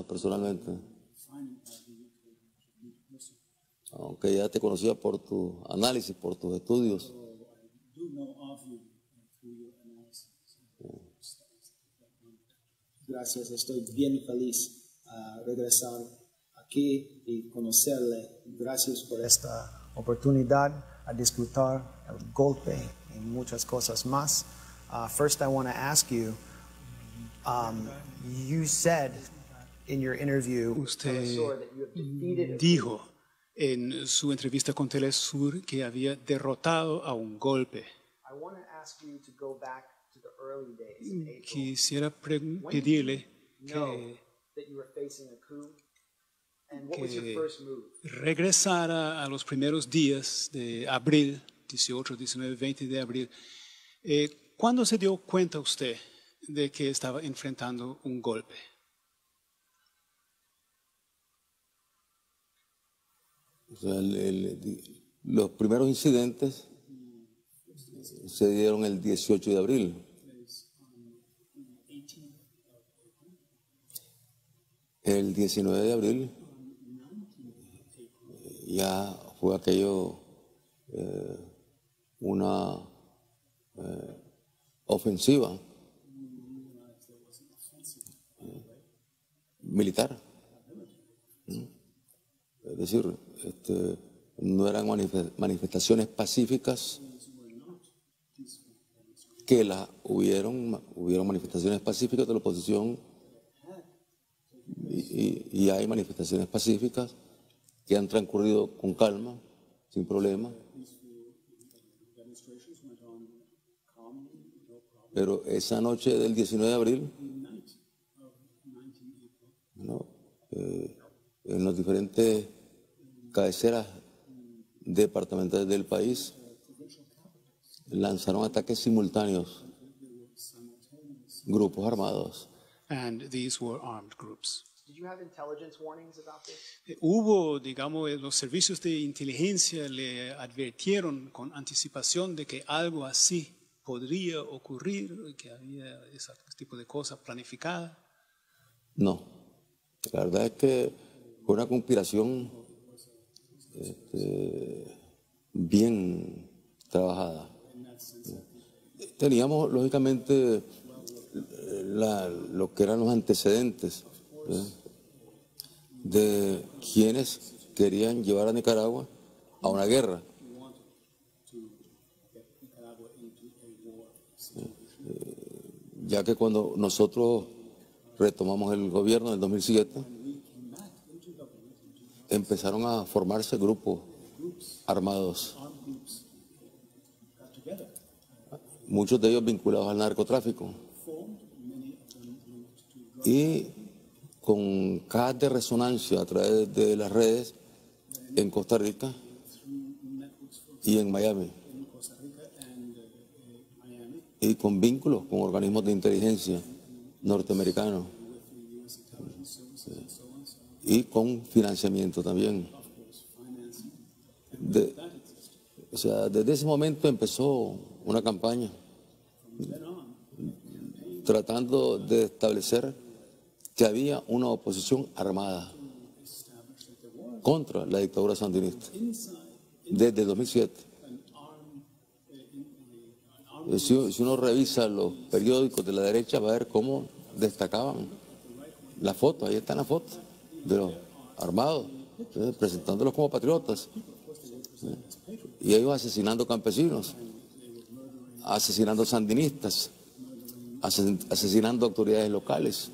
personalmente, aunque ya te conocía por tu análisis, por tus estudios. Gracias, estoy bien feliz regresar aquí y conocerle. Gracias por esta oportunidad a disfrutar el golpe y muchas cosas más. First, I want to ask you, you said in your interview, Usted dijo en su entrevista con Telesur que había derrotado a un golpe. I want to ask you to go back to the early days in April. Quisiera pedirle que regresara a los primeros días de abril, 18, 19, 20 de abril. ¿Cuándo se dio cuenta usted de que estaba enfrentando un golpe? O sea, los primeros incidentes se dieron el 18 de abril. El 19 de abril ya fue aquello una ofensiva militar. Es decir, no eran manifestaciones pacíficas, que hubieron manifestaciones pacíficas de la oposición y hay manifestaciones pacíficas que han transcurrido con calma, sin problema. Pero esa noche del 19 de abril, en las diferentes cabeceras departamentales del país, lanzaron ataques simultáneos, grupos armados. And these were armed groups. Did you have intelligence warnings about this? Hubo, digamos, los servicios de inteligencia le advirtieron con anticipación de que algo así podría ocurrir, que había ese tipo de cosas planificadas. No, la verdad es que fue una conspiración bien trabajada. Teníamos, lógicamente, lo que eran los antecedentes de quienes querían llevar a Nicaragua a una guerra. Ya que cuando nosotros retomamos el gobierno en el 2007, empezaron a formarse grupos armados, muchos de ellos vinculados al narcotráfico. Y con cajas de resonancia a través de las redes en Costa Rica y en Miami. Y con vínculos con organismos de inteligencia norteamericanos. Y con financiamiento también. O sea, desde ese momento empezó una campaña tratando de establecer que había una oposición armada contra la dictadura sandinista desde 2007. Si uno revisa los periódicos de la derecha va a ver cómo destacaban la foto, ahí está la foto de los armados, presentándolos como patriotas, y ellos asesinando campesinos, asesinando sandinistas, asesinando autoridades locales,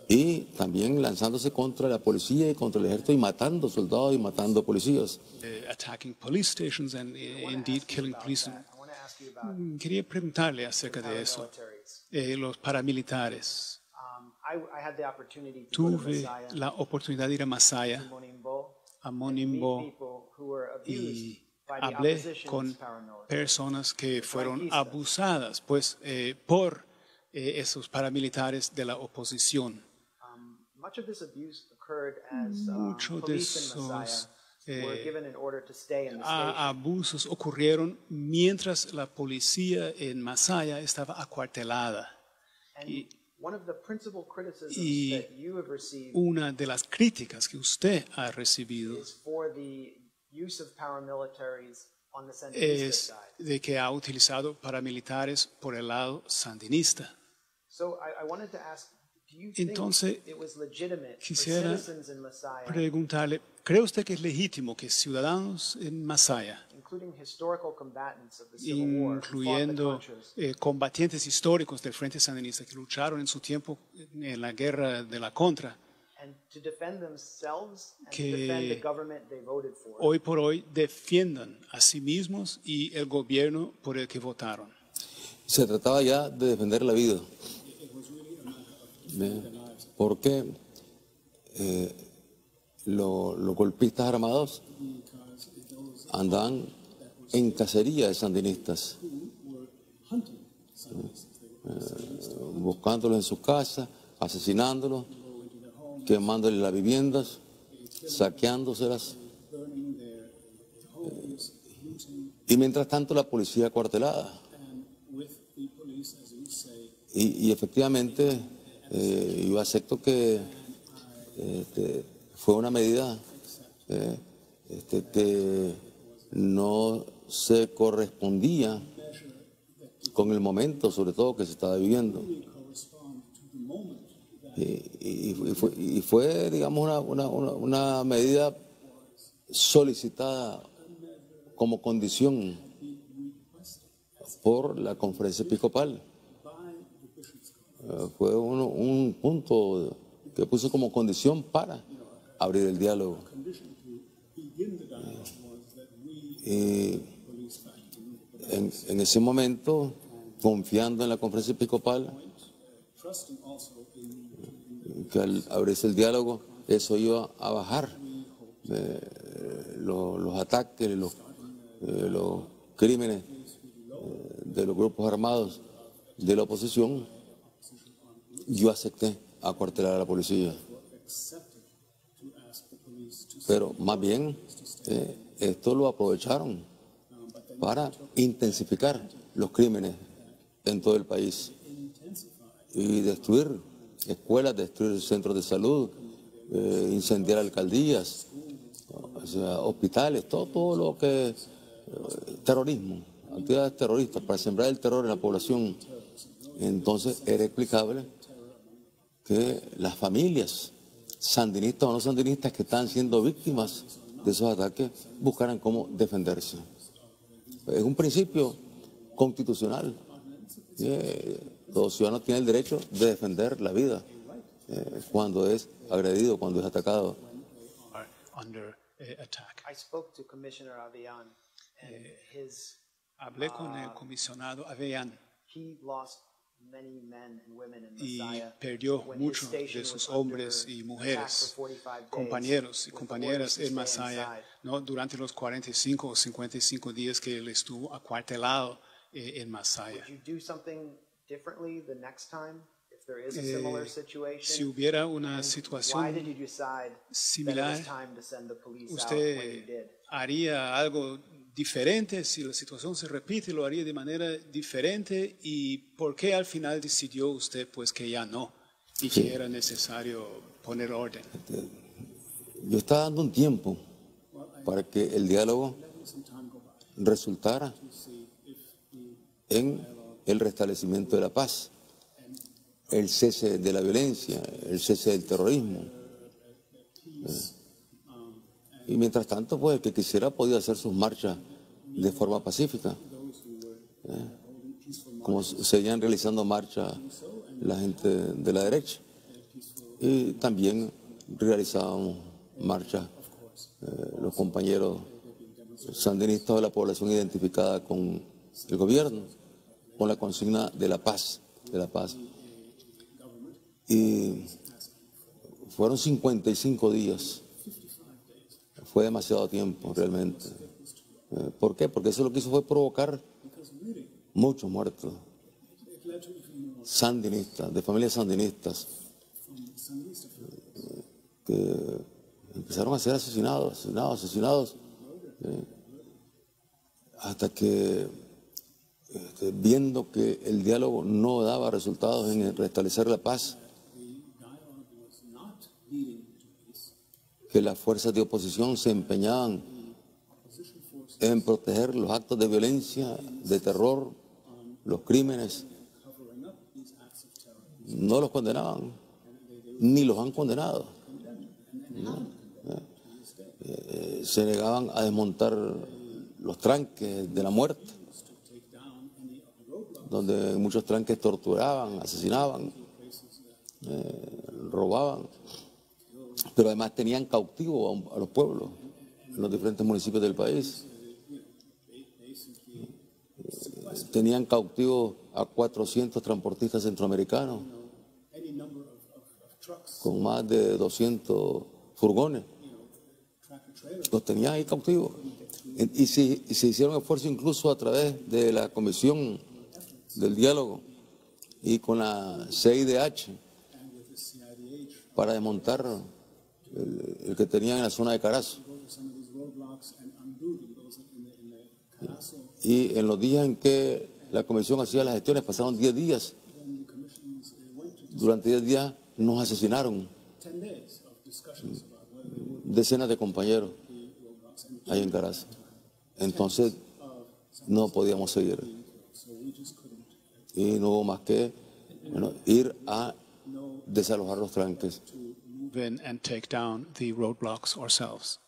y también lanzándose contra la policía y contra el ejército y matando soldados y matando policías. Attacking police stations and indeed killing policemen. Quería preguntarle acerca de eso. Los paramilitares. Tuve la oportunidad de ir a Masaya, a Monimbo, y hablé con personas que fueron abusadas por esos paramilitares de la oposición. Muchos de esos abusos ocurrieron mientras la policía en Masaya estaba acuartelada. Y Y una de las críticas que usted ha recibido es de que ha utilizado paramilitares por el lado sandinista. Entonces, quisiera preguntarle, ¿cree usted que es legítimo que ciudadanos en Masaya, incluyendo combatientes históricos del Frente Sandinista que lucharon en su tiempo en la guerra de la Contra, que hoy por hoy defiendan a sí mismos y el gobierno por el que votaron? Se trataba ya de defender la vida, porque los golpistas armados andaban en cacería de sandinistas, buscándolos en sus casas, asesinándolos, quemándoles las viviendas, saqueándoselas. Y mientras tanto la policía acuartelada. Y efectivamente yo acepto que fue una medida que no se correspondía con el momento, sobre todo, que se estaba viviendo. Y fue, digamos, una medida solicitada como condición por la Conferencia Episcopal. Fue un punto que puso como condición para abrir el diálogo. Y en ese momento, confiando en la Conferencia Episcopal, que al abrirse el diálogo, eso iba a bajar los ataques, los crímenes de los grupos armados de la oposición. Yo acepté acuartelar a la policía. Pero más bien, esto lo aprovecharon para intensificar los crímenes en todo el país y destruir escuelas, destruir centros de salud, incendiar alcaldías, o sea, hospitales, todo lo que terrorismo, actividades terroristas para sembrar el terror en la población. Entonces era explicable que las familias sandinistas o no sandinistas que están siendo víctimas de esos ataques buscaran cómo defenderse. Es un principio constitucional. Todo ciudadano tiene el derecho de defender la vida cuando es agredido, cuando es atacado. Hablé con el comisionado Avellán y perdió muchos de sus hombres y mujeres, compañeros y compañeras en Masaya, ¿no? Durante los 45 o 55 días que él estuvo acuartelado en Masaya. Si hubiera una situación similar, ¿usted haría algo diferente? Si la situación se repite, ¿lo haría de manera diferente? ¿Y por qué al final decidió usted pues que ya no y que era necesario poner orden? Yo estaba dando un tiempo para que el diálogo resultara en el restablecimiento de la paz, el cese de la violencia, el cese del terrorismo. Y mientras tanto, pues el que quisiera podía hacer sus marchas de forma pacífica, como seguían realizando marchas la gente de la derecha. Y también realizábamos marchas los compañeros sandinistas de la población identificada con el gobierno, con la consigna de la paz, Y fueron 55 días. Fue demasiado tiempo realmente. ¿Por qué? Porque eso lo que hizo fue provocar muchos muertos sandinistas, de familias sandinistas, que empezaron a ser asesinados, hasta que viendo que el diálogo no daba resultados en restablecer la paz, que las fuerzas de oposición se empeñaban en proteger los actos de violencia, de terror, los crímenes, no los condenaban, ni los han condenado. Se negaban a desmontar los tranques de la muerte, donde muchos tranques torturaban, asesinaban, robaban, pero además tenían cautivo a los pueblos en los diferentes municipios del país. Tenían cautivos a 400 transportistas centroamericanos con más de 200 furgones. Los tenían ahí cautivos. Y se hicieron esfuerzos incluso a través de la Comisión del Diálogo y con la CIDH para desmontar el que tenían en la zona de Carazo. Y en los días en que la comisión hacía las gestiones, pasaron 10 días. Durante 10 días nos asesinaron decenas de compañeros ahí en Carazo. Entonces no podíamos seguir. Y no hubo más que ir a desalojar los tranques. And take down the roadblocks ourselves.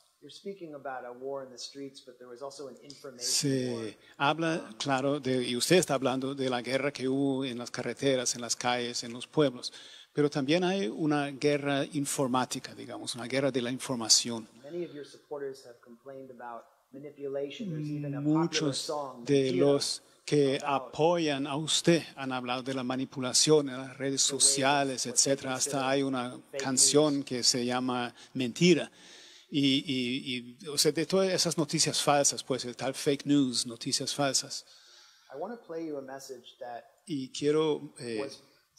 Se habla, claro, y usted está hablando de la guerra que hubo en las carreteras, en las calles, en los pueblos, pero también hay una guerra informática, digamos, una guerra de la información. Muchos de los que apoyan a usted han hablado de la manipulación en las redes sociales, etc. Hasta hay una canción que se llama Mentira. O sea, de todas esas noticias falsas, pues el tal fake news, noticias falsas. Y quiero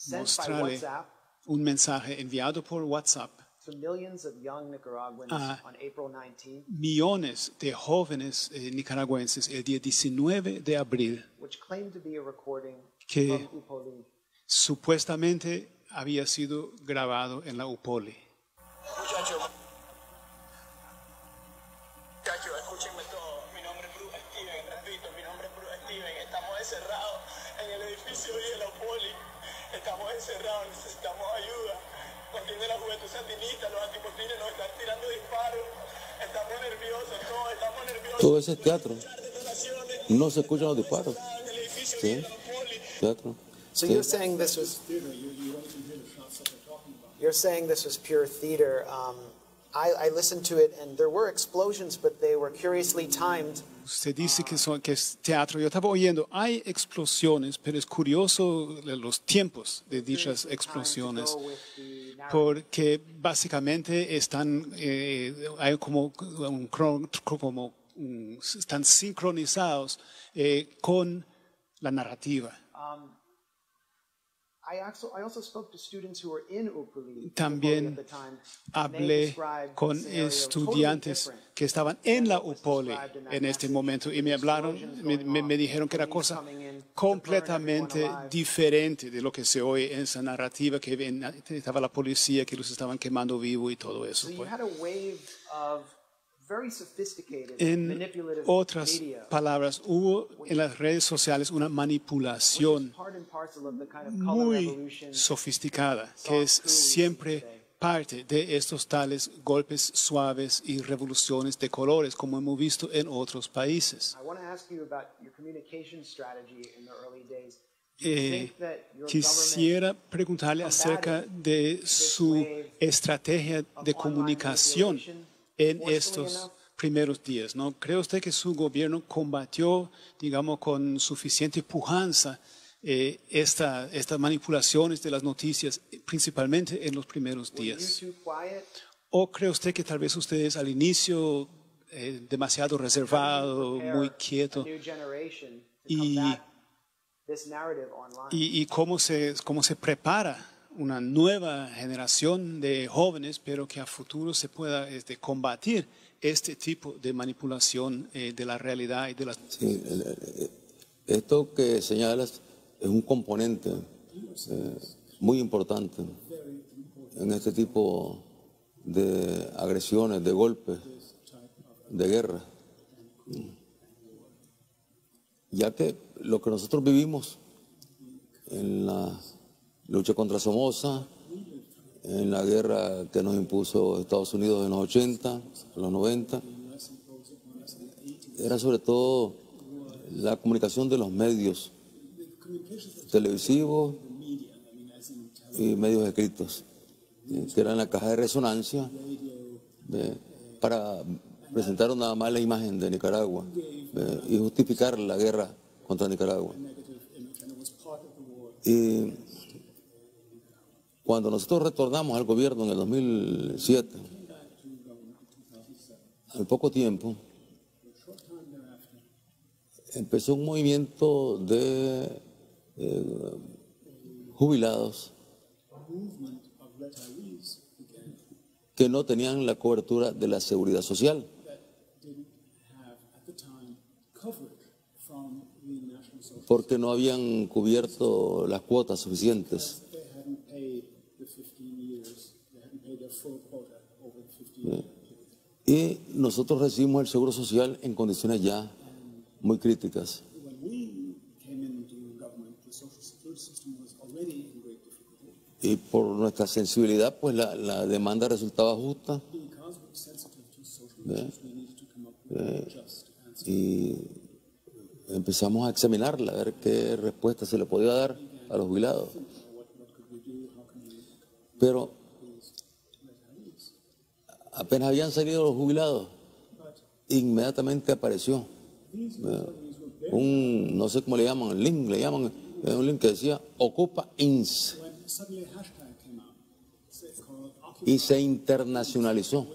mostrarle un mensaje enviado por WhatsApp a millones de jóvenes nicaragüenses el día 19 de abril, que supuestamente había sido grabado en la UPOLI. Escúchenme todo, mi nombre es Bruce Steven, repito, mi nombre es Bruce Steven, estamos encerrados en el edificio de la UPOLI, estamos encerrados, necesitamos ayuda, contiene la juventud sandinista, los antimotines nos están tirando disparos, estamos nerviosos, todos estamos nerviosos. Todo ese teatro, no se escuchan los disparos. Sí, teatro. So you're saying this was pure theater. I listened to it and there were explosions, but they were curiously timed. Usted dice que es teatro. Yo estaba oyendo, hay explosiones, pero es curioso los tiempos de dichas explosiones, porque básicamente están, hay están sincronizados con la narrativa. También hablé con estudiantes que estaban en la UPOLI en este momento y me dijeron que era cosa completamente diferente de lo que se oye en esa narrativa, que estaba la policía, que los estaban quemando vivo y todo eso. Pues. En otras palabras, hubo en las redes sociales una manipulación muy sofisticada, que es siempre parte de estos tales golpes suaves y revoluciones de colores, como hemos visto en otros países. Quisiera preguntarle acerca de su estrategia de comunicación en estos primeros días, ¿no? ¿Cree usted que su gobierno combatió, digamos, con suficiente pujanza estas manipulaciones de las noticias, principalmente en los primeros días? ¿O cree usted que tal vez ustedes al inicio demasiado reservado, muy quieto? ¿Y cómo se prepara una nueva generación de jóvenes, pero que a futuro se pueda combatir este tipo de manipulación de la realidad y de las... Sí, Esto que señalas es un componente muy importante en este tipo de agresiones, de golpes, de guerra. Ya que lo que nosotros vivimos en la lucha contra Somoza, en la guerra que nos impuso Estados Unidos en los 80, en los 90, era sobre todo la comunicación de los medios televisivos y medios escritos, que eran la caja de resonancia para presentar una mala imagen de Nicaragua y justificar la guerra contra Nicaragua. Y cuando nosotros retornamos al gobierno en el 2007, al poco tiempo, empezó un movimiento de jubilados que no tenían la cobertura de la seguridad social. Porque no habían cubierto las cuotas suficientes. Y nosotros recibimos el seguro social en condiciones ya muy críticas. Y por nuestra sensibilidad, pues la demanda resultaba justa. Y empezamos a examinarla, a ver qué respuesta se le podía dar a los jubilados. Pero apenas habían salido los jubilados, inmediatamente apareció un, no sé cómo le llaman, un link que decía Ocupa INS. Y se internacionalizó.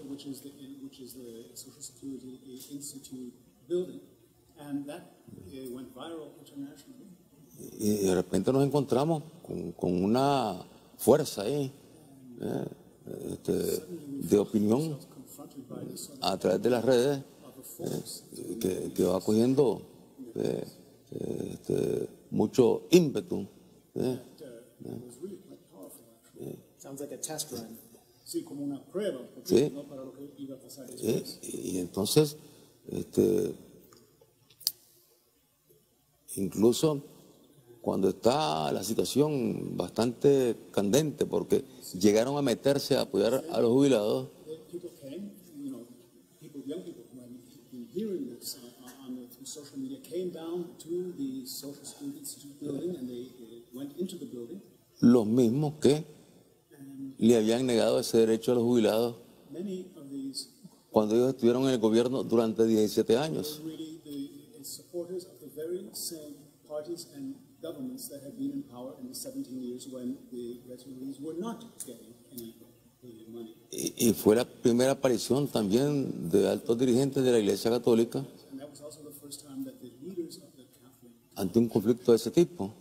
Y de repente nos encontramos con una fuerza ahí de opinión a través de las redes que va cogiendo mucho ímpetu. Sí, como una prueba, sí. ¿no? Para lo que iba a pasar después. Y entonces, incluso cuando está la situación bastante candente, porque llegaron a meterse a apoyar a los jubilados, los mismos que le habían negado ese derecho a los jubilados cuando ellos estuvieron en el gobierno durante 17 años. Y fue la primera aparición también de altos dirigentes de la Iglesia Católica ante un conflicto de ese tipo,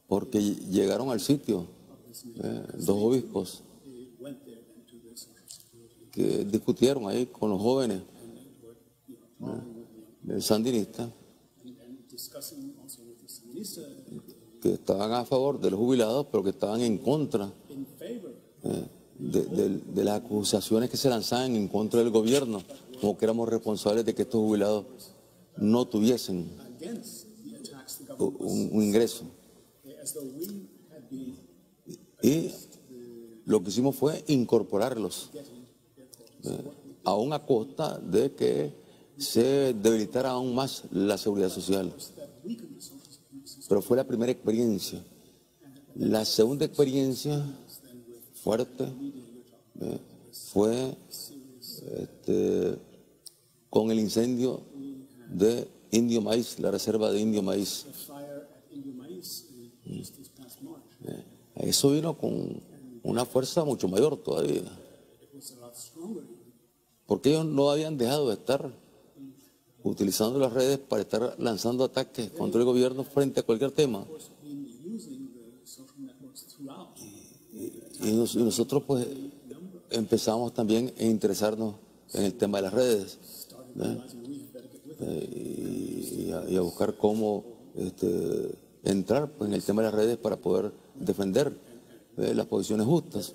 porque llegaron al sitio dos obispos que discutieron ahí con los jóvenes sandinistas que estaban a favor de los jubilados, pero que estaban en contra de las acusaciones que se lanzaban en contra del gobierno, como que éramos responsables de que estos jubilados no tuviesen un ingreso. Y lo que hicimos fue incorporarlos, aún a costa de que se debilitara aún más la seguridad social. Pero fue la primera experiencia. La segunda experiencia fuerte fue con el incendio de Indio Maíz, la reserva de Indio Maíz. Eso vino con una fuerza mucho mayor todavía, porque ellos no habían dejado de estar utilizando las redes para estar lanzando ataques contra el gobierno frente a cualquier tema. Y nosotros pues empezamos también a interesarnos en el tema de las redes. y a buscar cómo entrar pues, en el tema de las redes para poder defender las posiciones justas.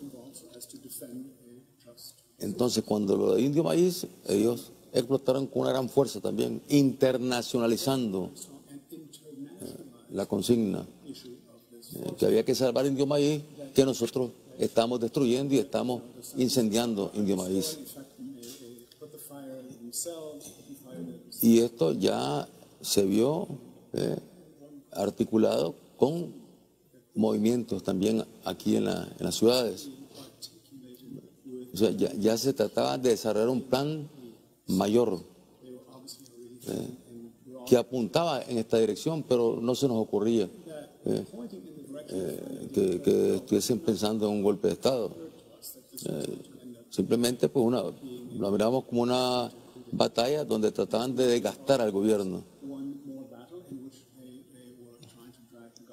Entonces, cuando lo de Indio Maíz, ellos explotaron con una gran fuerza también, internacionalizando la consigna que había que salvar Indio Maíz, que nosotros estamos destruyendo y estamos incendiando Indio Maíz. Y esto ya se vio articulado con movimientos también aquí en las ciudades. O sea, ya se trataba de desarrollar un plan mayor que apuntaba en esta dirección, pero no se nos ocurría que estuviesen pensando en un golpe de Estado. Simplemente pues lo miramos como una batalla donde trataban de desgastar al gobierno.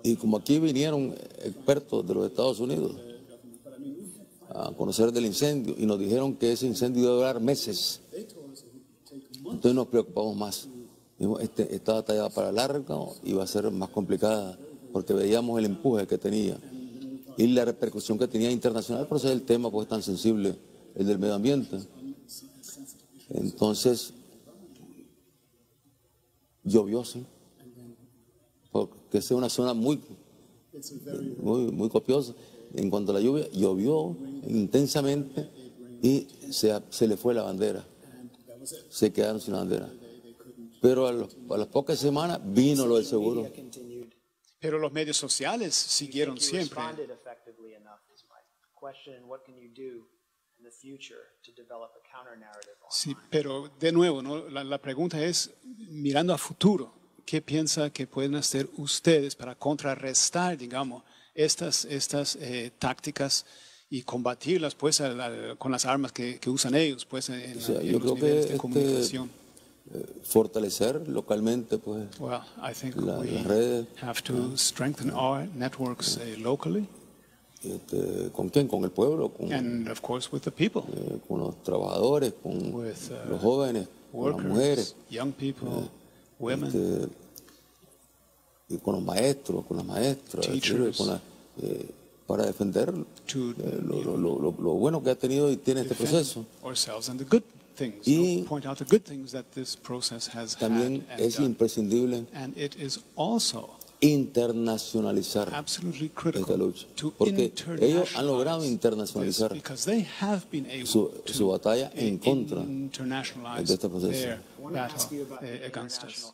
Y como aquí vinieron expertos de los Estados Unidos a conocer del incendio y nos dijeron que ese incendio iba a durar meses, entonces nos preocupamos más. Esta batalla va para largo y va a ser más complicada porque veíamos el empuje que tenía y la repercusión que tenía internacional, por eso es el tema pues tan sensible, el del medio ambiente. Entonces, llovió, sí, porque es una zona muy copiosa. En cuanto a la lluvia, llovió intensamente y se le fue la bandera. Se quedaron sin la bandera. Pero a las pocas semanas vino lo del seguro. Pero los medios sociales siguieron siempre. Sí, pero de nuevo, ¿no? La pregunta es, mirando a futuro, ¿qué piensa que pueden hacer ustedes para contrarrestar, digamos, estas tácticas y combatirlas pues con las armas que usan ellos pues en yo creo los niveles de comunicación? Fortalecer localmente pues I think las we redes. have to strengthen our networks locally. ¿Con quién? Con el pueblo, And of course with the people, con los trabajadores, con with los jóvenes, con las mujeres, workers, young people, women, y con los maestros, con las maestras, teachers, para defender lo bueno que ha tenido y tiene este proceso. ourselves and the good things, Y point out the good things that this process has también had es and done. imprescindible And it is also internacionalizar absolutely esta critical lucha, to porque ellos han logrado internationalize internacionalizar this, because they have been able su batalla en contra internationalize de este proceso. their battle against us.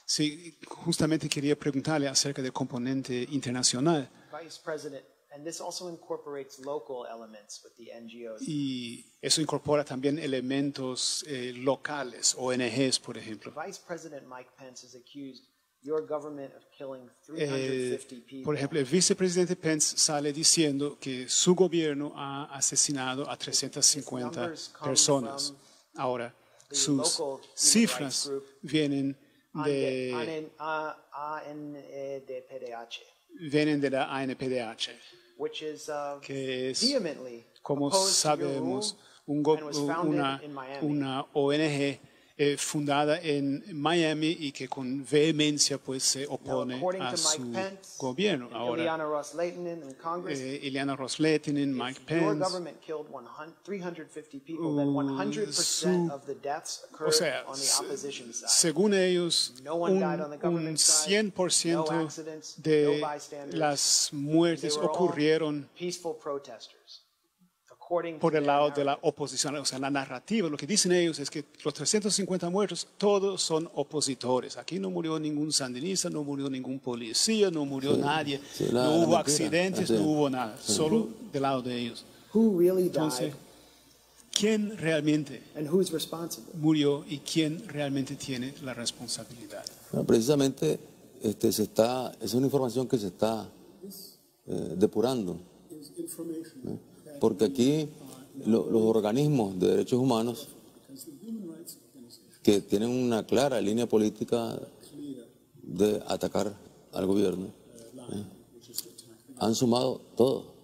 Sí, justamente quería preguntarle acerca del componente internacional. Vice President, and this also incorporates local elements with the NGOs. Y eso incorpora también elementos locales, ONGs, por ejemplo. Vice President Mike Pence has accused your government of killing 350 people. Por ejemplo, el vicepresidente Pence sale diciendo que su gobierno ha asesinado a 350 personas. Ahora, sus cifras vienen de la ANPDH, que es, como sabemos, una ONG fundada en Miami y que con vehemencia pues se opone a su gobierno. Ahora, Ileana Ros-Lehtinen, Mike Pence, o sea, según ellos, un 100% de las muertes ocurrieron por el lado de la oposición. O sea, la narrativa, lo que dicen ellos es que los 350 muertos, todos son opositores. Aquí no murió ningún sandinista, no murió ningún policía, no murió nadie, no hubo accidentes, no hubo nada, solo del lado de ellos. Entonces, ¿quién realmente murió y quién realmente tiene la responsabilidad? Bueno, precisamente es una información que se está depurando. Porque aquí los organismos de derechos humanos que tienen una clara línea política de atacar al gobierno han sumado todo.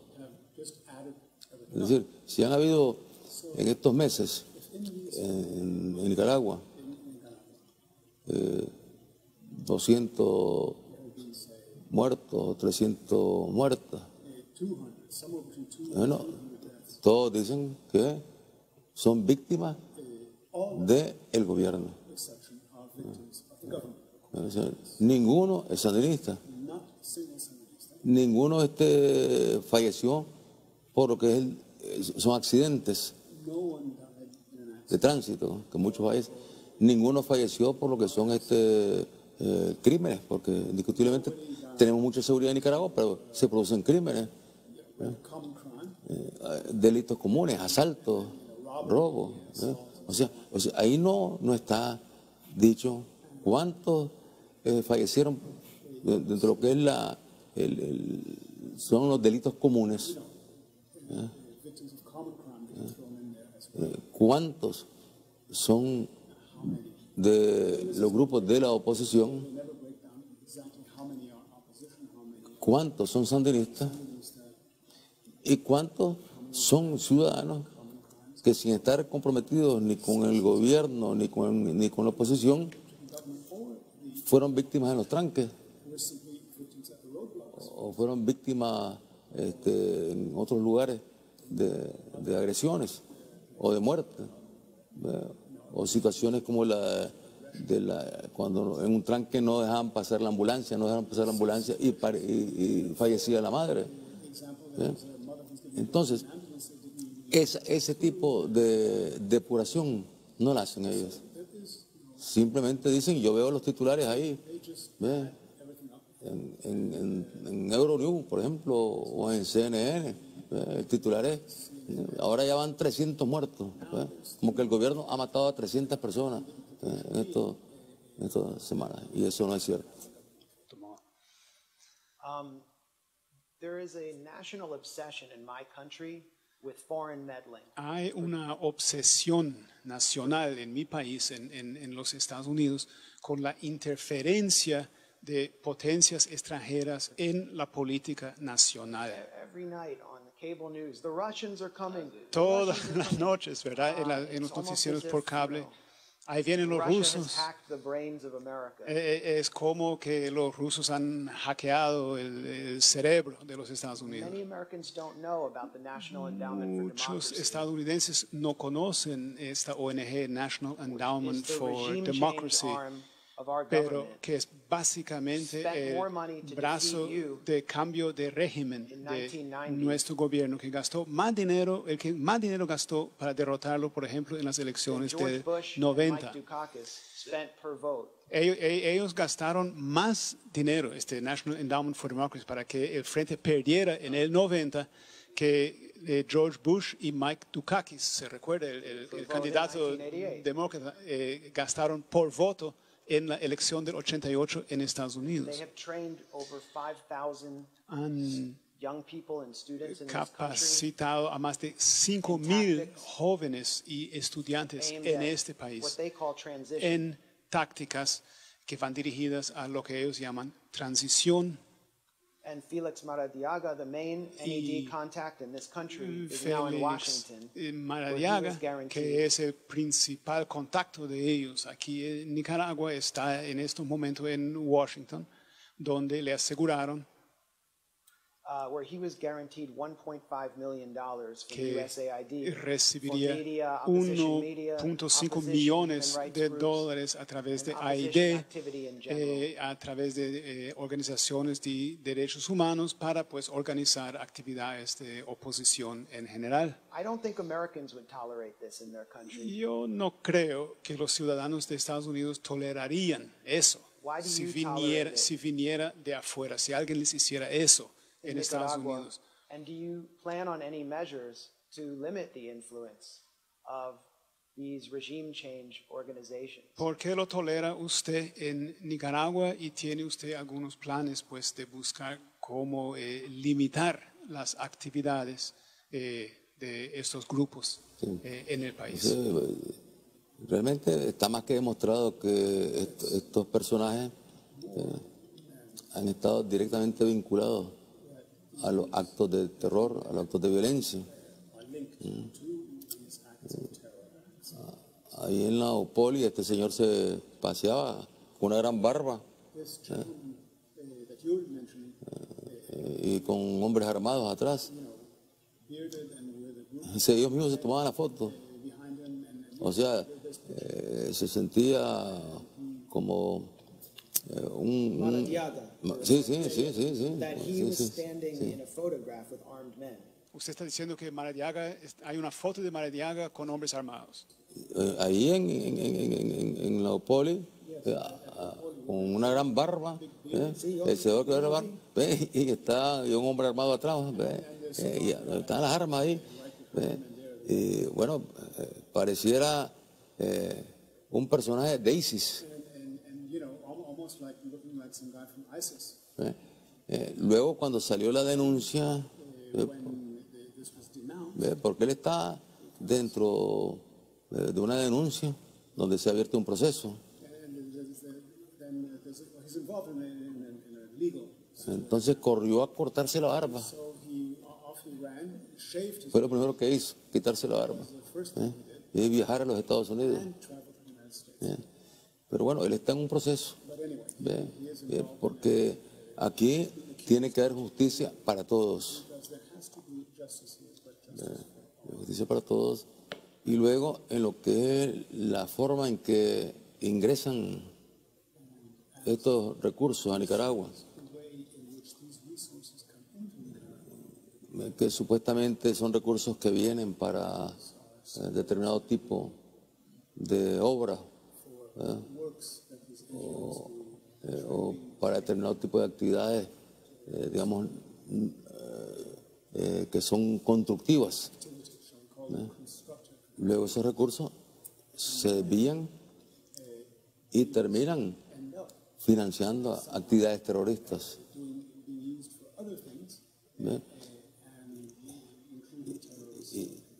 Es decir, si han habido en estos meses en Nicaragua 200 muertos, 300 muertas. Bueno, todos dicen que son víctimas del gobierno. O sea, ninguno es sandinista. Ninguno falleció por lo que son accidentes de tránsito, que muchos fallecen. Ninguno falleció por lo que son crímenes, porque indiscutiblemente tenemos mucha seguridad en Nicaragua, pero se producen crímenes, delitos comunes, asaltos, robos. O sea, ahí no está dicho cuántos fallecieron dentro de lo que es son los delitos comunes. ¿Cuántos son de los grupos de la oposición? ¿Cuántos son sandinistas? ¿Y cuántos son ciudadanos que sin estar comprometidos ni con el gobierno ni con la oposición fueron víctimas de los tranques? ¿O fueron víctimas en otros lugares de agresiones o de muerte? O situaciones como cuando en un tranque no dejaban pasar la ambulancia, y fallecía la madre. Entonces, ese tipo de depuración no la hacen ellos. Simplemente dicen, yo veo los titulares ahí, en Euronews, por ejemplo, o en CNN, el titular es, ahora ya van 300 muertos, como que el gobierno ha matado a 300 personas en estas semanas, y eso no es cierto. There is a national obsession in my country with foreign meddling. Hay una obsesión nacional en mi país, en los Estados Unidos, con la interferencia de potencias extranjeras en la política nacional. Every night on cable news, the Russians are coming. Todas las noches, ¿verdad? En los noticieros por cable. Ahí vienen los rusos. Es como que los rusos han hackeado el cerebro de los Estados Unidos. Muchos estadounidenses no conocen esta ONG, National Endowment for Democracy, pero que es básicamente el brazo de cambio de régimen de nuestro gobierno, que gastó más dinero, el que más dinero gastó para derrotarlo, por ejemplo, en las elecciones del 90. Ellos gastaron más dinero, National Endowment for Democracy, para que el Frente perdiera en el 90 que George Bush y Mike Dukakis. Se recuerda, el candidato demócrata, gastaron por voto en la elección del 88 en Estados Unidos. Han capacitado a más de 5,000 jóvenes y estudiantes en este país en tácticas que van dirigidas a lo que ellos llaman transición. And Felix Maradiaga, the main NED contact in this country, is now in Washington. Maradiaga, que es el principal contacto de ellos aquí en Nicaragua, está en estos momentos en Washington, donde le aseguraron where he was guaranteed $1.5 million from USAID. Recibiría 1.5 millones de dólares a través de AID, a través de organizaciones de derechos humanos para pues organizar actividades de oposición en general. Yo no creo que los ciudadanos de Estados Unidos tolerarían eso si viniera de afuera, si alguien les hiciera eso en Estados Unidos. And do you plan on any measures to limit the influence of these regime change organizations? ¿Por qué lo tolera usted en Nicaragua y tiene usted algunos planes pues de buscar cómo limitar las actividades de estos grupos en el país? Sí, realmente está más que demostrado que estos personajes han estado directamente vinculados a los actos de terror, a los actos de violencia. Ahí en la Opoli este señor se paseaba con una gran barba y con hombres armados atrás. Ellos mismos se tomaban la foto. O sea, se sentía como Maradiaga. Sí. That he was standing in a photograph with armed men. Usted está diciendo que Maradiaga, hay una foto de Maradiaga con hombres armados. Ahí en la Poli, con una gran barba, el señor que era barba, y está un hombre armado atrás, y están las armas ahí. Y bueno, pareciera un personaje de ISIS. Luego cuando salió la denuncia, porque él está dentro de una denuncia donde se ha abierto un proceso. Entonces corrió a cortarse la barba. Fue lo primero que hizo, quitarse la barba. Y viajar a los Estados Unidos. Pero bueno, él está en un proceso. Porque aquí tiene que haber justicia para todos. Justicia para todos. Y luego en lo que es la forma en que ingresan estos recursos a Nicaragua, que supuestamente son recursos que vienen para determinado tipo de obra, o para determinado tipo de actividades, digamos, que son constructivas. Luego esos recursos se desvían y terminan financiando actividades terroristas.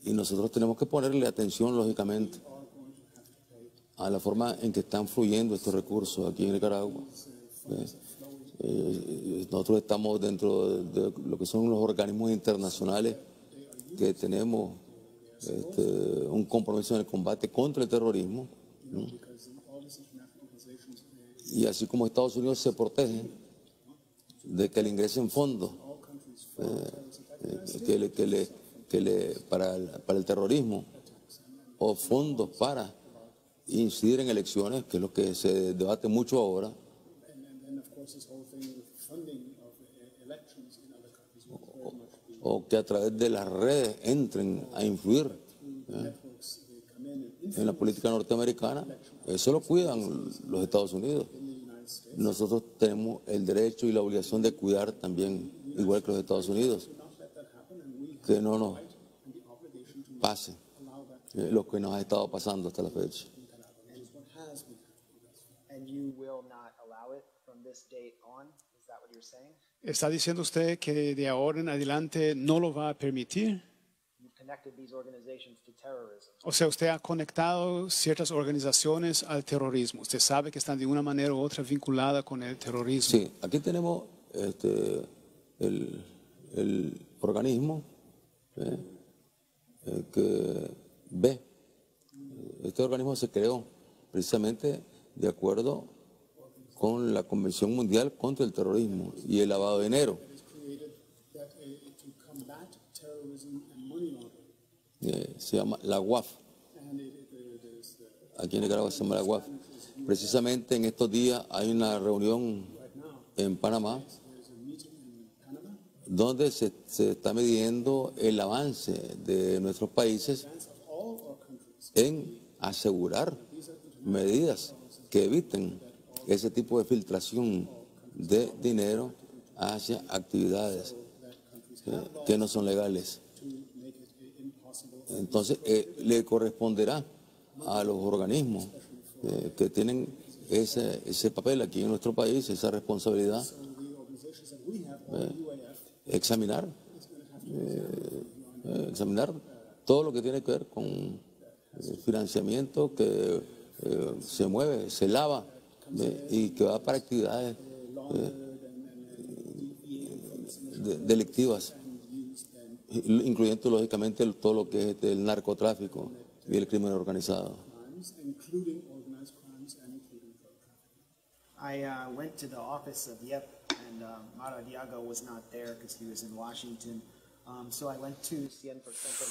Y nosotros tenemos que ponerle atención, lógicamente, a la forma en que están fluyendo estos recursos aquí en Nicaragua. Nosotros estamos dentro de lo que son los organismos internacionales que tenemos un compromiso en el combate contra el terrorismo. Y así como Estados Unidos se protege de que le ingresen fondos para el terrorismo o fondos para incidir en elecciones, que es lo que se debate mucho ahora, o que a través de las redes entren a influir en la política norteamericana. Eso lo cuidan los Estados Unidos. Nosotros tenemos el derecho y la obligación de cuidar también, igual que los Estados Unidos, que no nos pase lo que nos ha estado pasando hasta la fecha. ¿Está diciendo usted que de ahora en adelante no lo va a permitir? O sea, usted ha conectado ciertas organizaciones al terrorismo. Usted sabe que están de una manera u otra vinculadas con el terrorismo. Sí, aquí tenemos el organismo que ve. Este organismo se creó precisamente de acuerdo con la Convención Mundial contra el Terrorismo y el lavado de dinero. Se llama la UAF. Aquí en Nicaragua se llama la UAF. Precisamente en estos días hay una reunión en Panamá donde se está midiendo el avance de nuestros países en asegurar medidas que eviten ese tipo de filtración de dinero hacia actividades que no son legales. Entonces, le corresponderá a los organismos que tienen ese papel aquí en nuestro país, esa responsabilidad, examinar todo lo que tiene que ver con el financiamiento que se mueve, se lava y que va para actividades delictivas, incluyendo lógicamente todo lo que es el narcotráfico y el crimen organizado. I went to the office of YEP, and Maradiaga was not there because he was in Washington. So I went to 100%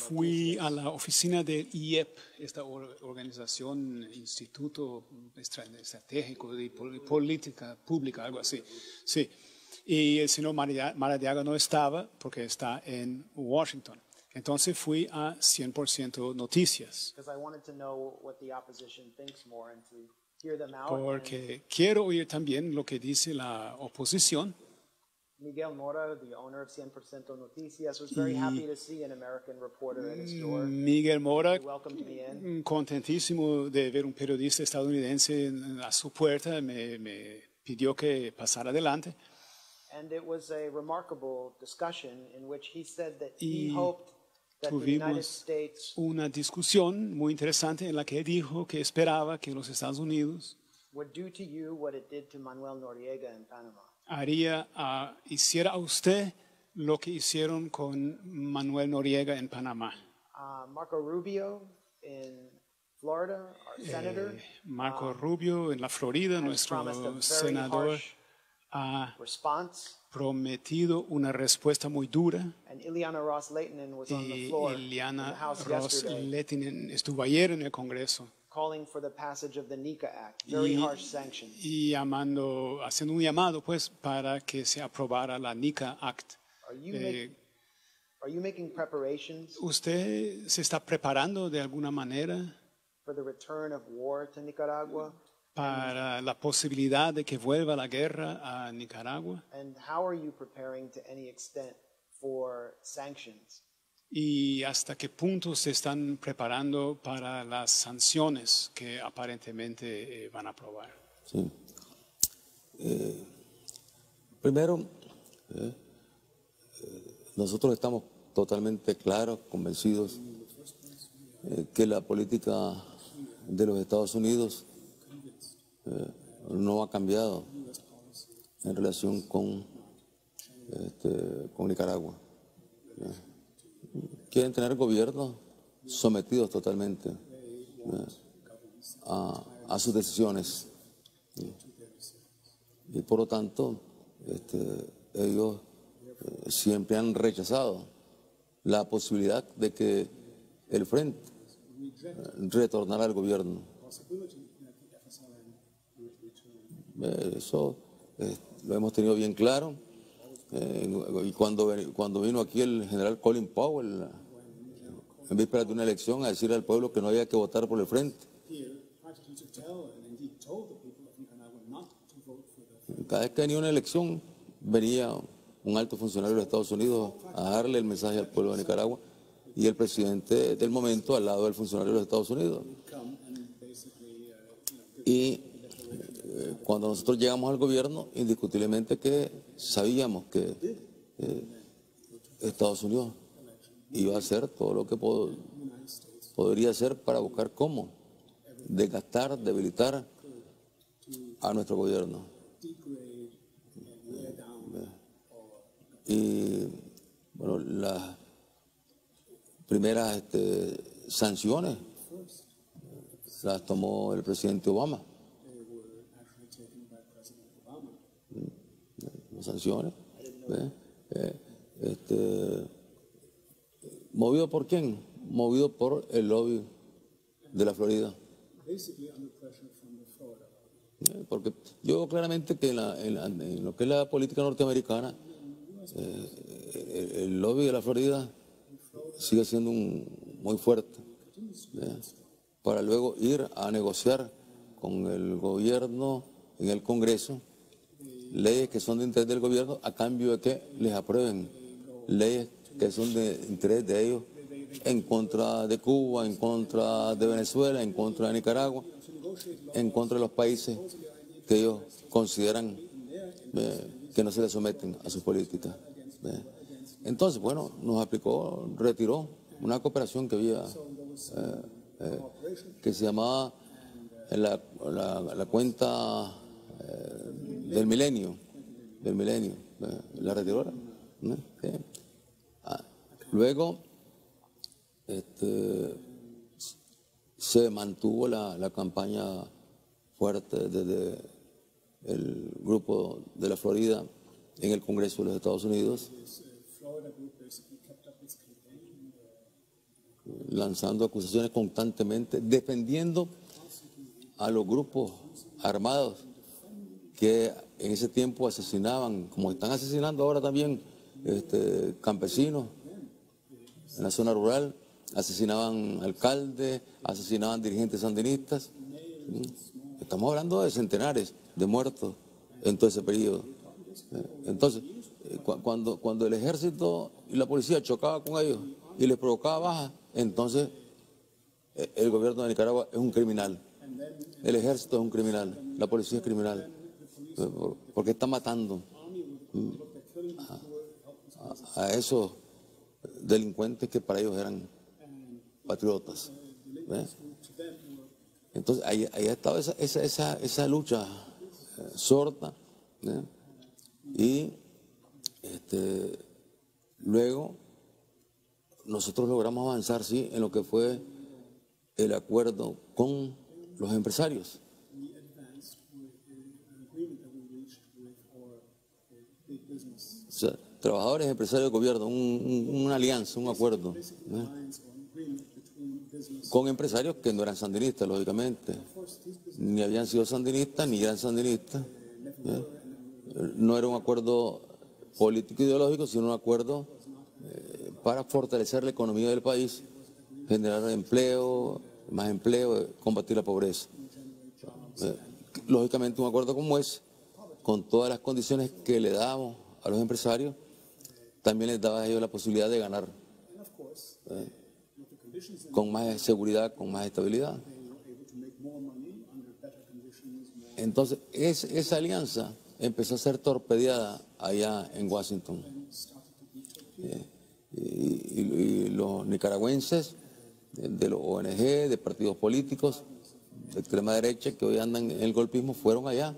Fui a la oficina del IEP, esta organización, Instituto Estratégico de Política Pública, algo así. Sí. Y el señor Maradiaga no estaba porque está en Washington. Entonces fui a 100% Noticias. Porque quiero oír también lo que dice la oposición. Miguel Mora, the owner of 100% Noticias, was very happy to see an American reporter at his door. Miguel Mora, He welcomed me in. Contentísimo de ver un periodista estadounidense a su puerta, me pidió que pasara adelante. And it was a remarkable discussion in which he said that he hoped that the United Tuvimos States una discusión muy interesante en la que dijo que esperaba que los Estados Unidos would do to you what it did to Manuel Noriega in Panama. Hiciera a usted lo que hicieron con Manuel Noriega en Panamá. Marco Rubio in Florida, our senator, Marco Rubio en la Florida, nuestro senador, ha prometido una respuesta muy dura. and Ileana Ross-Lehtinen was on the Y floor in the Ileana House yesterday, Ross-Lehtinen estuvo ayer en el Congreso calling for the passage of the NICA Act, very harsh sanctions. y haciendo un llamado pues para que se aprobara la NICA Act. Are you making preparations ¿Usted se está preparando de alguna manera for the return of war to Nicaragua? para la posibilidad de que vuelva la guerra a Nicaragua? And how are you preparing to any extent for sanctions? ¿Y hasta qué punto se están preparando para las sanciones que aparentemente van a aprobar? Sí. Primero, nosotros estamos totalmente claros, convencidos que la política de los Estados Unidos no ha cambiado en relación con Nicaragua. Quieren tener gobiernos sometidos totalmente a sus decisiones. Y por lo tanto, ellos siempre han rechazado la posibilidad de que el Frente retornara al gobierno. Eso lo hemos tenido bien claro. Y cuando vino aquí el general Colin Powell, en vísperas de una elección, a decir al pueblo que no había que votar por el Frente. Cada vez que venía una elección, venía un alto funcionario de los Estados Unidos a darle el mensaje al pueblo de Nicaragua y el presidente del momento al lado del funcionario de los Estados Unidos. Y cuando nosotros llegamos al gobierno, indiscutiblemente que sabíamos que Estados Unidos iba a hacer todo lo que podría hacer para buscar cómo desgastar, debilitar a nuestro gobierno. Y bueno, las primeras sanciones las tomó el presidente Obama. Las sanciones. ¿Movido por quién? Movido por el lobby de la Florida. Porque yo veo claramente que en lo que es la política norteamericana, el lobby de la Florida sigue siendo muy fuerte, para luego ir a negociar con el gobierno en el Congreso leyes que son de interés del gobierno a cambio de que les aprueben leyes que son de interés de ellos en contra de Cuba, en contra de Venezuela, en contra de Nicaragua, en contra de los países que ellos consideran que no se les someten a sus políticas. Entonces, bueno, retiró una cooperación que había, que se llamaba la cuenta del milenio, la retiró. Luego, se mantuvo la campaña fuerte desde el grupo de la Florida en el Congreso de los Estados Unidos, lanzando acusaciones constantemente, defendiendo a los grupos armados que en ese tiempo asesinaban, como están asesinando ahora también, campesinos en la zona rural, asesinaban alcaldes, asesinaban dirigentes sandinistas. Estamos hablando de centenares de muertos en todo ese periodo. Entonces, cuando el ejército y la policía chocaban con ellos y les provocaba bajas, entonces el gobierno de Nicaragua es un criminal. El ejército es un criminal, la policía es criminal, porque está matando a esos delincuentes que para ellos eran patriotas. Entonces ahí ha estado esa lucha sorda, y luego nosotros logramos avanzar, sí, en lo que fue el acuerdo con los empresarios. O sea, trabajadores, empresarios, gobierno, una alianza, un acuerdo, con empresarios que no eran sandinistas, lógicamente, ni habían sido sandinistas, ni eran sandinistas. No era un acuerdo político ideológico, sino un acuerdo para fortalecer la economía del país, generar empleo, más empleo, combatir la pobreza. Lógicamente un acuerdo como ese, con todas las condiciones que le damos a los empresarios, también les daba a ellos la posibilidad de ganar con más seguridad, con más estabilidad. Entonces, esa alianza empezó a ser torpedeada allá en Washington. Y los nicaragüenses de los ONG, de partidos políticos de extrema derecha que hoy andan en el golpismo, fueron allá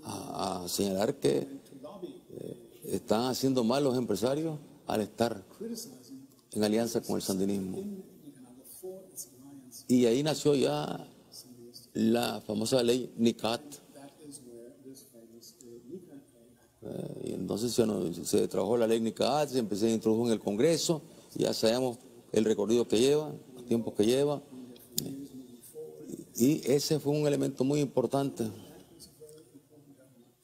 a señalar que están haciendo mal los empresarios al estar en alianza con el sandinismo. Y ahí nació ya la famosa ley NICAT. Y entonces se trabajó la ley NICAT, se empezó a introducir en el Congreso, y ya sabemos el recorrido que lleva, los tiempos que lleva. Y ese fue un elemento muy importante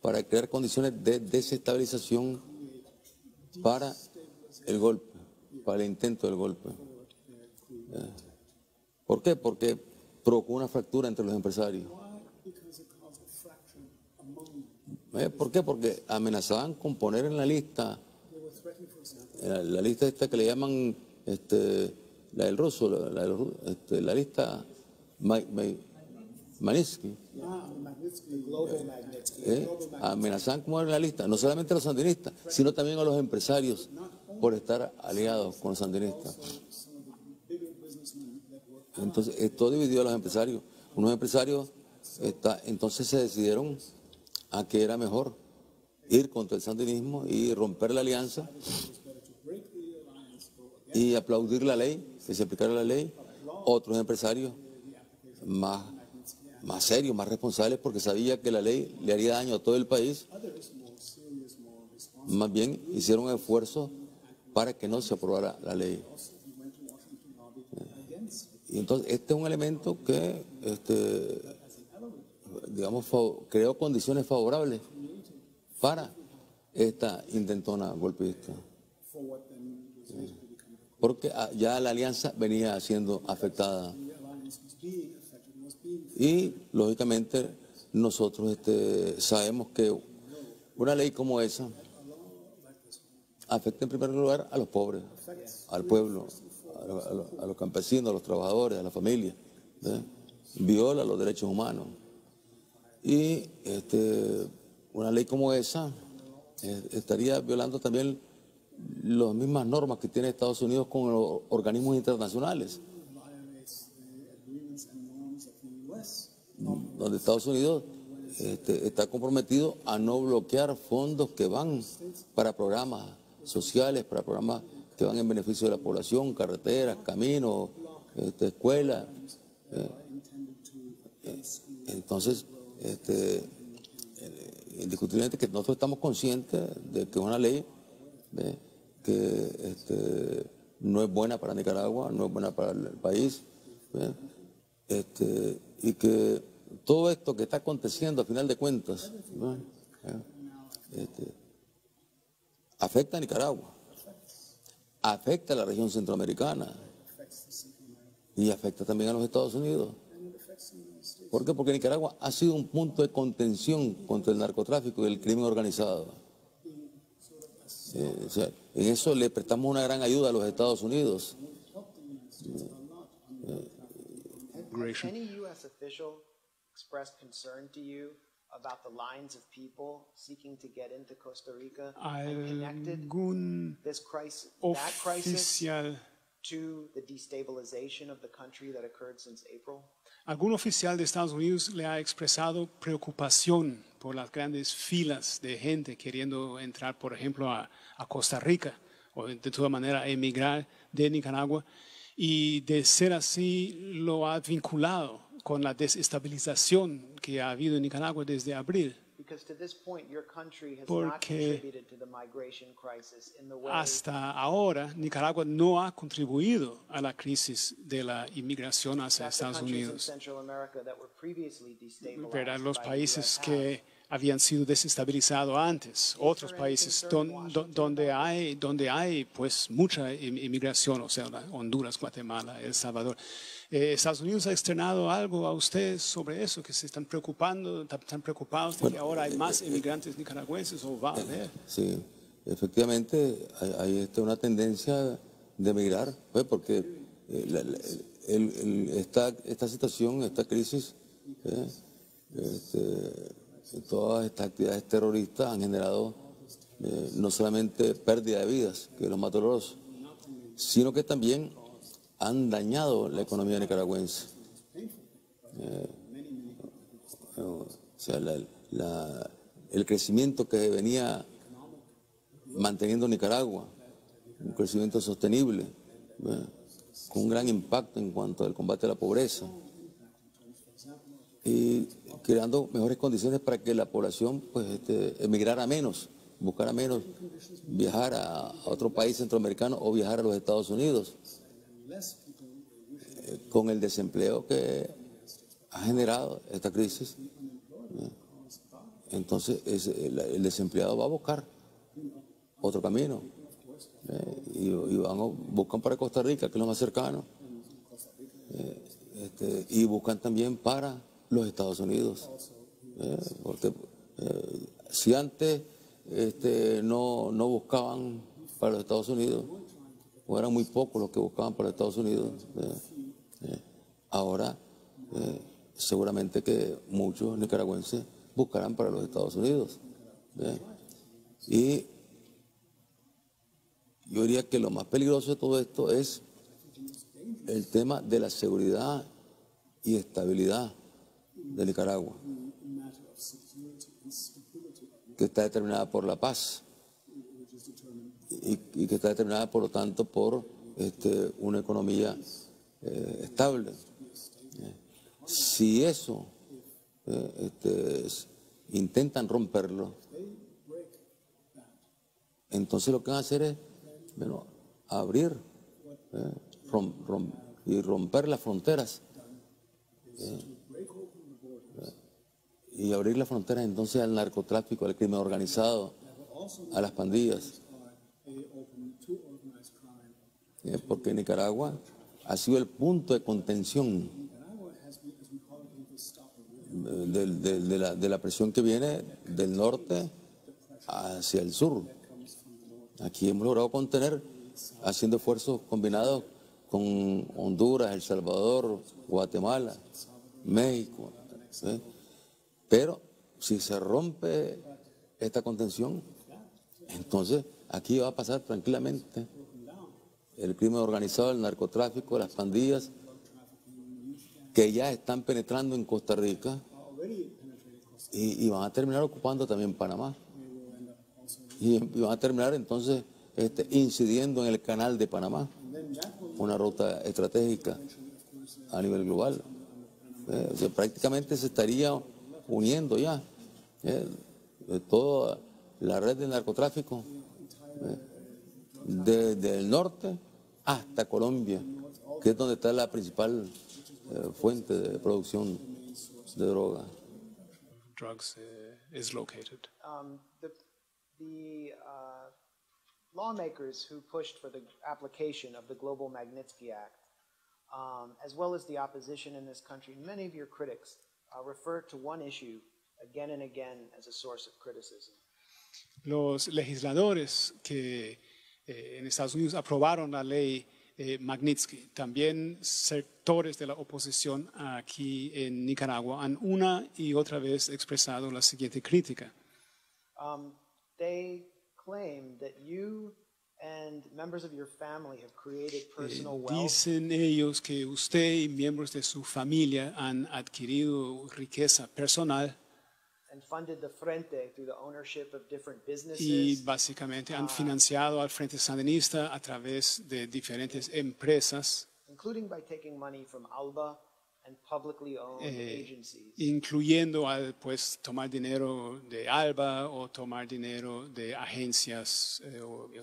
para crear condiciones de desestabilización para el golpe, para el intento del golpe. ¿Por qué? Porque provocó una fractura entre los empresarios. ¿Por qué? Porque amenazaban con poner en la lista, la lista esta que le llaman la del ruso, la lista Magnitsky. Amenazaban con poner en la lista, no solamente a los sandinistas, sino también a los empresarios por estar aliados con los sandinistas. Entonces, esto dividió a los empresarios. Unos empresarios entonces se decidieron a que era mejor ir contra el sandinismo y romper la alianza y aplaudir la ley, que se aplicara la ley. Otros empresarios más serios, más responsables, porque sabía que la ley le haría daño a todo el país, más bien hicieron esfuerzos para que no se aprobara la ley. Y entonces este es un elemento que digamos, creó condiciones favorables para esta intentona golpista. Porque ya la alianza venía siendo afectada. Y, lógicamente, nosotros sabemos que una ley como esa afecta en primer lugar a los pobres, al pueblo, a los campesinos, a los trabajadores, a la familia. Viola los derechos humanos. Y una ley como esa estaría violando también las mismas normas que tiene Estados Unidos con los organismos internacionales, donde Estados Unidos está comprometido a no bloquear fondos que van para programas sociales, para programas que van en beneficio de la población, carreteras, caminos, escuelas. Entonces, indiscutiblemente que nosotros estamos conscientes de que es una ley que no es buena para Nicaragua, no es buena para el país, y que todo esto que está aconteciendo a final de cuentas afecta a Nicaragua, afecta a la región centroamericana y afecta también a los Estados Unidos. ¿Por qué? Porque Nicaragua ha sido un punto de contención contra el narcotráfico y el crimen organizado. O sea, en eso le prestamos una gran ayuda a los Estados Unidos. Any U.S. official expressed concern to you about the lines of people seeking to get into Costa Rica and connected this crisis, that crisis, to the destabilization of the country that occurred since April? ¿Algún oficial de Estados Unidos le ha expresado preocupación por las grandes filas de gente queriendo entrar, por ejemplo, a Costa Rica o de toda manera emigrar de Nicaragua? Y de ser así, lo ha vinculado con la desestabilización que ha habido en Nicaragua desde abril. Porque hasta ahora Nicaragua no ha contribuido a la crisis de la inmigración hacia Estados Unidos. ¿Verdad? Los países que habían sido desestabilizados antes, otros países donde hay pues mucha inmigración, o sea, Honduras, Guatemala, El Salvador. ¿Estados Unidos ha externado algo a ustedes sobre eso, que se están preocupando, están preocupados de que ahora hay más inmigrantes nicaragüenses o va a haber? Sí, efectivamente hay una tendencia de emigrar, pues, porque esta situación, esta crisis, todas estas actividades terroristas han generado no solamente pérdida de vidas, que es lo más doloroso, sino que también han dañado la economía nicaragüense. O sea, el crecimiento que venía manteniendo Nicaragua, un crecimiento sostenible, con un gran impacto en cuanto al combate a la pobreza, y creando mejores condiciones para que la población pues, emigrara menos, buscara menos viajar a otro país centroamericano o viajar a los Estados Unidos. Con el desempleo que ha generado esta crisis, entonces el desempleado va a buscar otro camino y buscan para Costa Rica, que es lo más cercano, y buscan también para los Estados Unidos, porque si antes no buscaban para los Estados Unidos, o eran muy pocos los que buscaban para Estados Unidos, ahora seguramente que muchos nicaragüenses buscarán para los Estados Unidos. Y yo diría que lo más peligroso de todo esto es el tema de la seguridad y estabilidad de Nicaragua, que está determinada por la paz y que está determinada, por lo tanto, por una economía estable. Si eso intentan romperlo, entonces lo que van a hacer es abrir y romper las fronteras, y abrir las fronteras entonces al narcotráfico, al crimen organizado, a las pandillas, porque Nicaragua ha sido el punto de contención de la presión que viene del norte hacia el sur. Aquí hemos logrado contener haciendo esfuerzos combinados con Honduras, El Salvador, Guatemala, México. Pero si se rompe esta contención, entonces aquí va a pasar tranquilamente el crimen organizado, el narcotráfico, las pandillas, que ya están penetrando en Costa Rica y van a terminar ocupando también Panamá. Y van a terminar entonces incidiendo en el canal de Panamá, una ruta estratégica a nivel global. O sea, prácticamente se estaría uniendo ya toda la red de narcotráfico desde el norte hasta Colombia, que es donde está la principal fuente de producción de droga. Drugs is located. The lawmakers who pushed for the application of the Global Magnitsky Act, as well as the opposition in this country, many of your critics refer to one issue again and again as a source of criticism. Los legisladores que en Estados Unidos aprobaron la ley Magnitsky, también sectores de la oposición aquí en Nicaragua han una y otra vez expresado la siguiente crítica. They claim that you and members of your family have created personal wealth. Dicen ellos que usted y miembros de su familia han adquirido riqueza personal And funded the Frente through the ownership of different businesses. y básicamente han financiado al Frente Sandinista a través de diferentes empresas, including by taking money from ALBA and publicly owned agencies. incluyendo al pues tomar dinero de ALBA o tomar dinero de agencias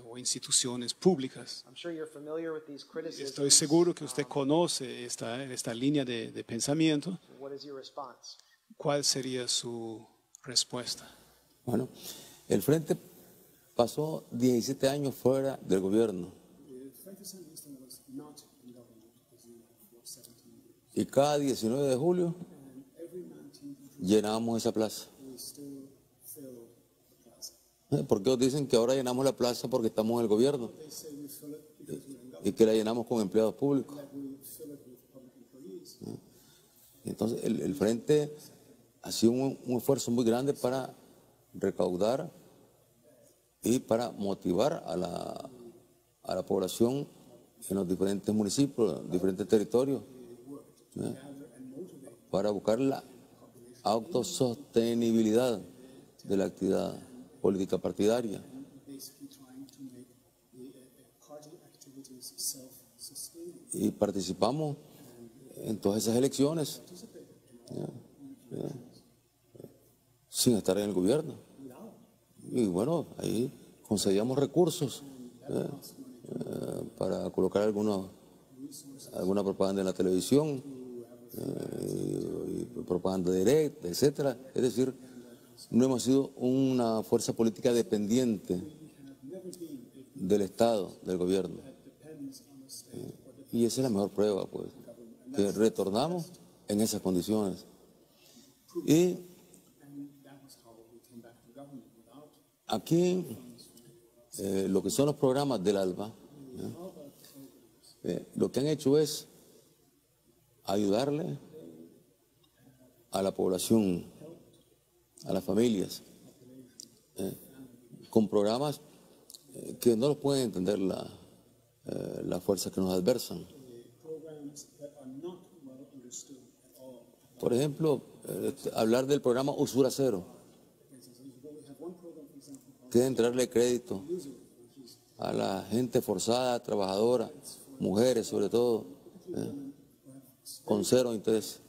o instituciones públicas. I'm sure you're familiar with these criticisms. Estoy seguro que usted conoce esta línea de pensamiento. What is your response? ¿Cuál sería su respuesta? Bueno, el Frente pasó 17 años fuera del gobierno. Y cada 19 de julio llenamos esa plaza. ¿Por qué dicen que ahora llenamos la plaza porque estamos en el gobierno? Y que la llenamos con empleados públicos. Entonces el Frente ha sido un esfuerzo muy grande para recaudar y para motivar a la población en los diferentes municipios, diferentes territorios, para buscar la autosostenibilidad de la actividad política partidaria. Y participamos en todas esas elecciones sin estar en el gobierno. Y bueno, ahí concedíamos recursos para colocar alguna propaganda en la televisión, y propaganda directa, etcétera. Es decir, no hemos sido una fuerza política dependiente del Estado, del gobierno. Y esa es la mejor prueba, pues, que retornamos en esas condiciones. Y aquí, lo que son los programas del ALBA, lo que han hecho es ayudarle a la población, a las familias, con programas que no los pueden entender las fuerzas que nos adversan. Por ejemplo, hablar del programa Usura Cero, que es entregarle crédito a la gente forzada, trabajadora, mujeres sobre todo, con cero interés,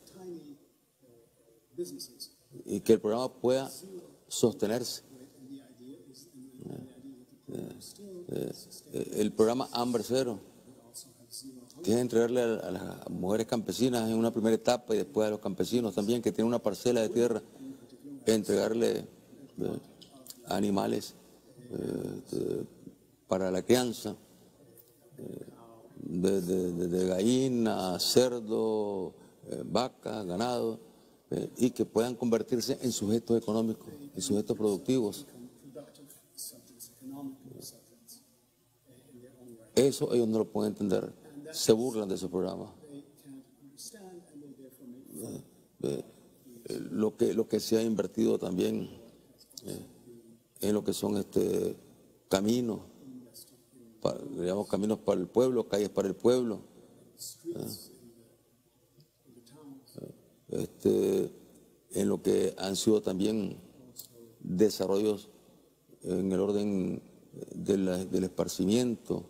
y que el programa pueda sostenerse. El programa Hambre Cero, que es entregarle a las mujeres campesinas en una primera etapa y después a los campesinos también que tienen una parcela de tierra, entregarle animales para la crianza, de gallina, cerdo, vaca, ganado, y que puedan convertirse en sujetos económicos, en sujetos productivos. Eso ellos no lo pueden entender, se burlan de ese programa. Lo que se ha invertido también en lo que son caminos, digamos, caminos para el pueblo, calles para el pueblo, en lo que han sido también desarrollos en el orden del esparcimiento,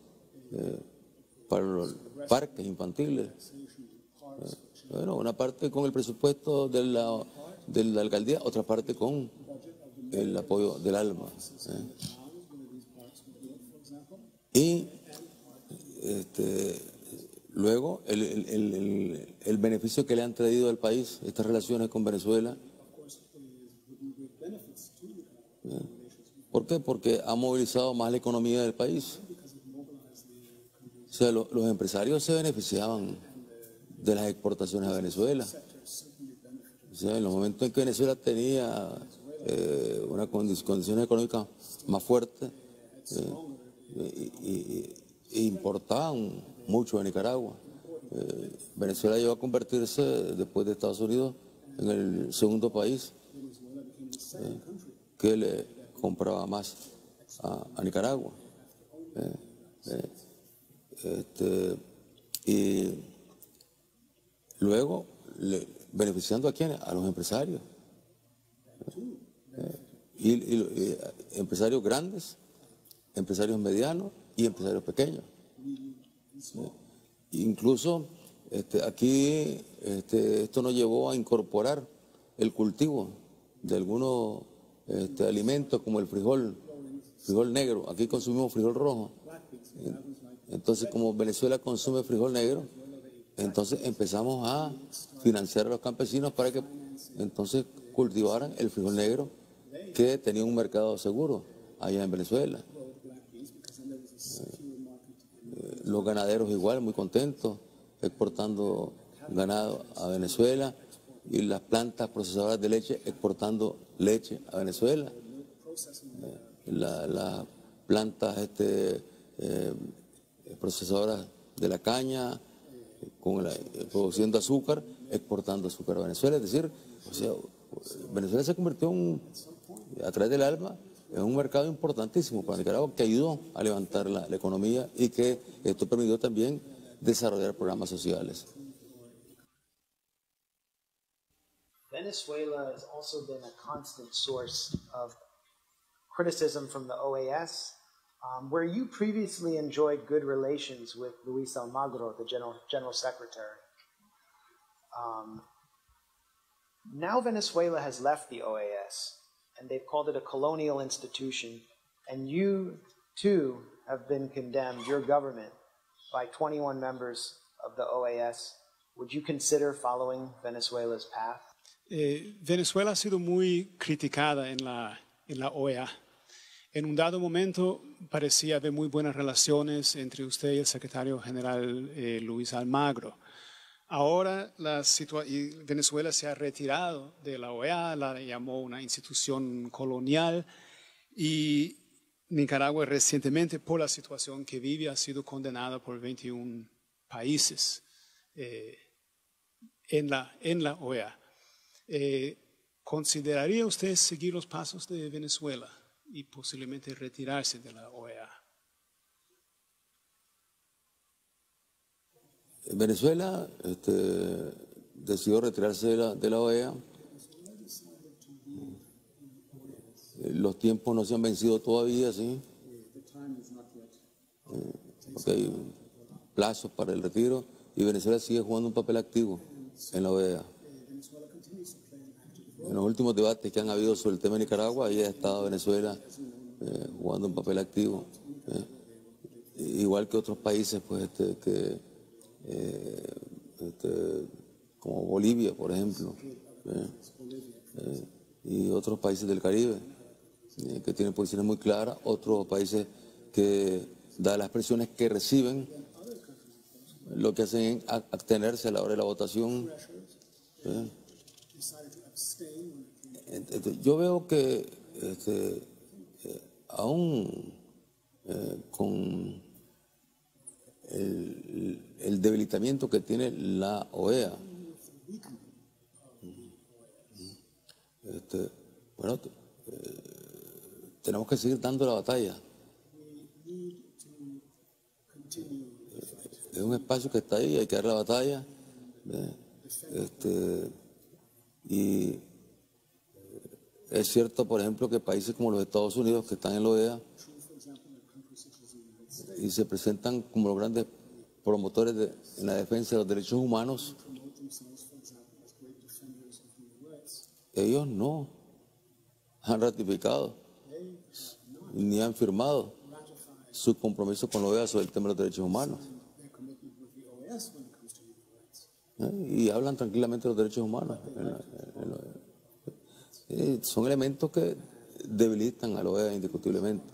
para los parques infantiles. Bueno, una parte con el presupuesto de de la alcaldía, otra parte con el apoyo del ALMA. Y luego el beneficio que le han traído al país estas relaciones con Venezuela. ¿Por qué? Porque ha movilizado más la economía del país. O sea, los empresarios se beneficiaban de las exportaciones a Venezuela. O sea, en los momentos en que Venezuela tenía una condición económica más fuerte, importaban mucho de Nicaragua. Venezuela llegó a convertirse, después de Estados Unidos, en el segundo país que le compraba más a Nicaragua. Y luego beneficiando a quiénes, a los empresarios. Y empresarios grandes, empresarios medianos y empresarios pequeños. Incluso aquí esto nos llevó a incorporar el cultivo de algunos alimentos como el frijol negro. Aquí consumimos frijol rojo. Entonces, como Venezuela consume frijol negro, entonces empezamos a financiar a los campesinos para que entonces cultivaran el frijol negro, que tenía un mercado seguro allá en Venezuela. Los ganaderos igual, muy contentos, exportando ganado a Venezuela, y las plantas procesadoras de leche exportando leche a Venezuela. Las plantas procesadoras de la caña, produciendo azúcar, exportando azúcar a Venezuela. Es decir, o sea, Venezuela se convirtió a través del ALMA en un mercado importantísimo para Nicaragua, que ayudó a levantar la economía, y que esto permitió también desarrollar programas sociales. Venezuela has also been a constant source of criticism from the OAS, where you previously enjoyed good relations with Luis Almagro, the General Secretary. Now Venezuela has left the OAS, and they've called it a colonial institution, and you, too, have been condemned, your government, by 21 members of the OAS. Would you consider following Venezuela's path? Venezuela ha sido muy criticada en la OEA. En un dado momento parecía haber muy buenas relaciones entre usted y el secretario general Luis Almagro. Ahora Venezuela se ha retirado de la OEA, la llamó una institución colonial, y Nicaragua recientemente, por la situación que vive, ha sido condenada por 21 países en la OEA. ¿Consideraría usted seguir los pasos de Venezuela y posiblemente retirarse de la OEA? Venezuela decidió retirarse de la OEA. Los tiempos no se han vencido todavía, ¿sí? Porque hay plazos para el retiro, y Venezuela sigue jugando un papel activo en la OEA. En los últimos debates que han habido sobre el tema de Nicaragua, ahí ha estado Venezuela jugando un papel activo, igual que otros países, pues, como Bolivia, por ejemplo, y otros países del Caribe, que tienen posiciones muy claras, otros países que, dadas las presiones que reciben, lo que hacen es abstenerse a la hora de la votación. Yo veo que aún con el debilitamiento que tiene la OEA, tenemos que seguir dando la batalla. Es un espacio que está ahí, hay que dar la batalla. Y es cierto, por ejemplo, que países como los Estados Unidos, que están en la OEA y se presentan como los grandes promotores en la defensa de los derechos humanos, ellos no han ratificado ni han firmado su compromiso con la OEA sobre el tema de los derechos humanos. Y hablan tranquilamente de los derechos humanos. Son elementos que debilitan a la OEA indiscutiblemente.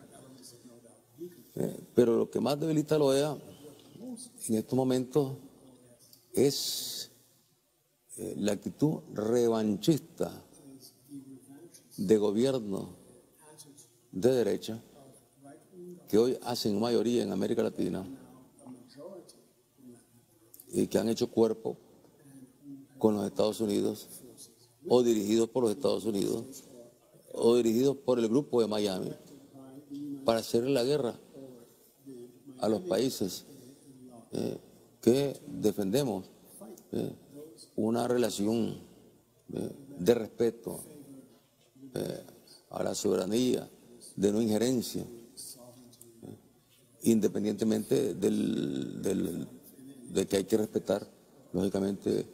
Pero lo que más debilita a la OEA en estos momentos es la actitud revanchista de gobiernos de derecha que hoy hacen mayoría en América Latina y que han hecho cuerpo con los Estados Unidos o dirigidos por los Estados Unidos o dirigidos por el grupo de Miami para hacerle la guerra a los países que defendemos una relación de respeto a la soberanía, de no injerencia, independientemente de que hay que respetar, lógicamente,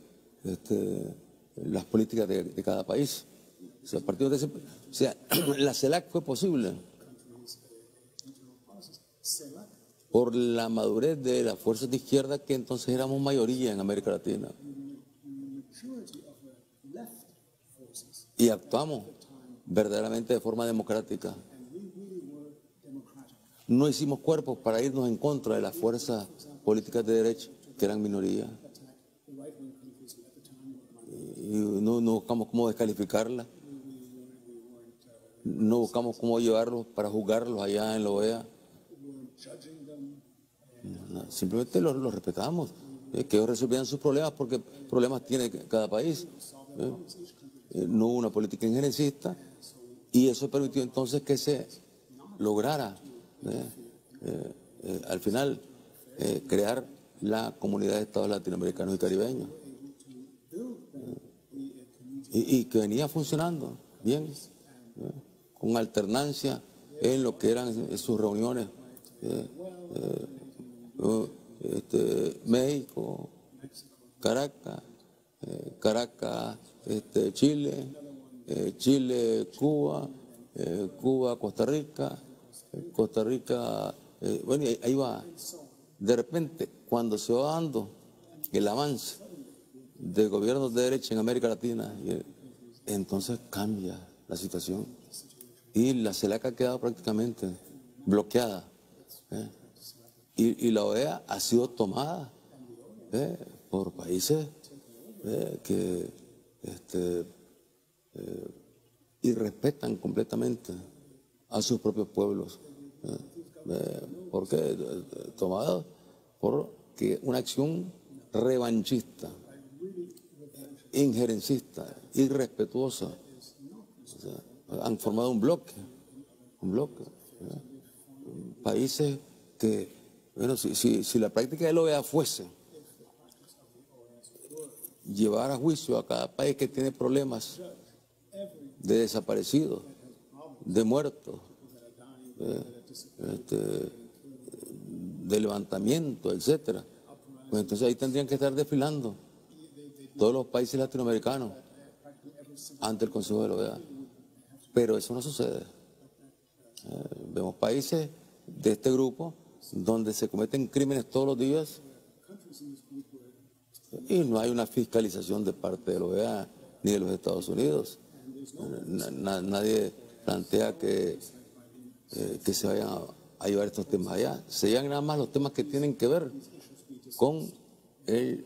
las políticas de cada país. O sea, la CELAC fue posible por la madurez de las fuerzas de izquierda que entonces éramos mayoría en América Latina. Y actuamos verdaderamente de forma democrática. No hicimos cuerpos para irnos en contra de las fuerzas políticas de derecha, que eran minoría. Y no buscamos cómo descalificarlas. No buscamos cómo llevarlos para juzgarlos allá en la OEA. Simplemente los respetamos, que ellos resolvieran sus problemas porque problemas tiene cada país. No hubo una política injerencista y eso permitió entonces que se lograra al final crear la comunidad de estados latinoamericanos y caribeños y que venía funcionando bien, con alternancia en lo que eran sus reuniones. México, Caracas, Chile, Chile, Cuba, Cuba, Costa Rica, bueno, ahí va. De repente, cuando se va dando el avance de gobiernos de derecha en América Latina, entonces cambia la situación y la CELAC ha quedado prácticamente bloqueada. Y la OEA ha sido tomada por países que irrespetan completamente a sus propios pueblos. ¿Por qué? Tomada porque una acción revanchista, injerencista, irrespetuosa. O sea, han formado un bloque. Países que, bueno, si la práctica de la OEA fuese llevar a juicio a cada país que tiene problemas de desaparecidos, de muertos, de levantamiento, etcétera, pues entonces ahí tendrían que estar desfilando todos los países latinoamericanos ante el Consejo de la OEA. Pero eso no sucede. Vemos países de este grupo donde se cometen crímenes todos los días y no hay una fiscalización de parte de la OEA ni de los Estados Unidos. Nadie plantea que se vayan a llevar estos temas allá. Se llevan nada más los temas que tienen que ver con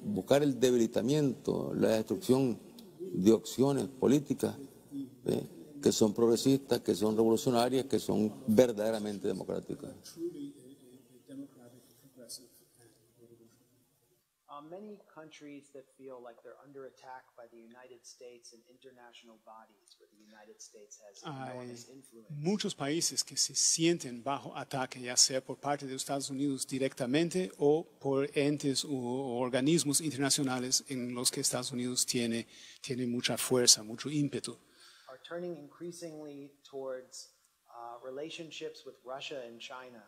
buscar el debilitamiento, la destrucción de opciones políticas que son progresistas, que son revolucionarias, que son verdaderamente democráticas. Many countries that feel like they're under attack by the United States and international bodies where the United States has enormous influence. Muchos países que se sienten bajo ataque, ya sea por parte de Estados Unidos directamente o por entes u organismos internacionales en los que Estados Unidos tiene mucha fuerza, mucho ímpetu. Are turning increasingly towards relationships with Russia and China,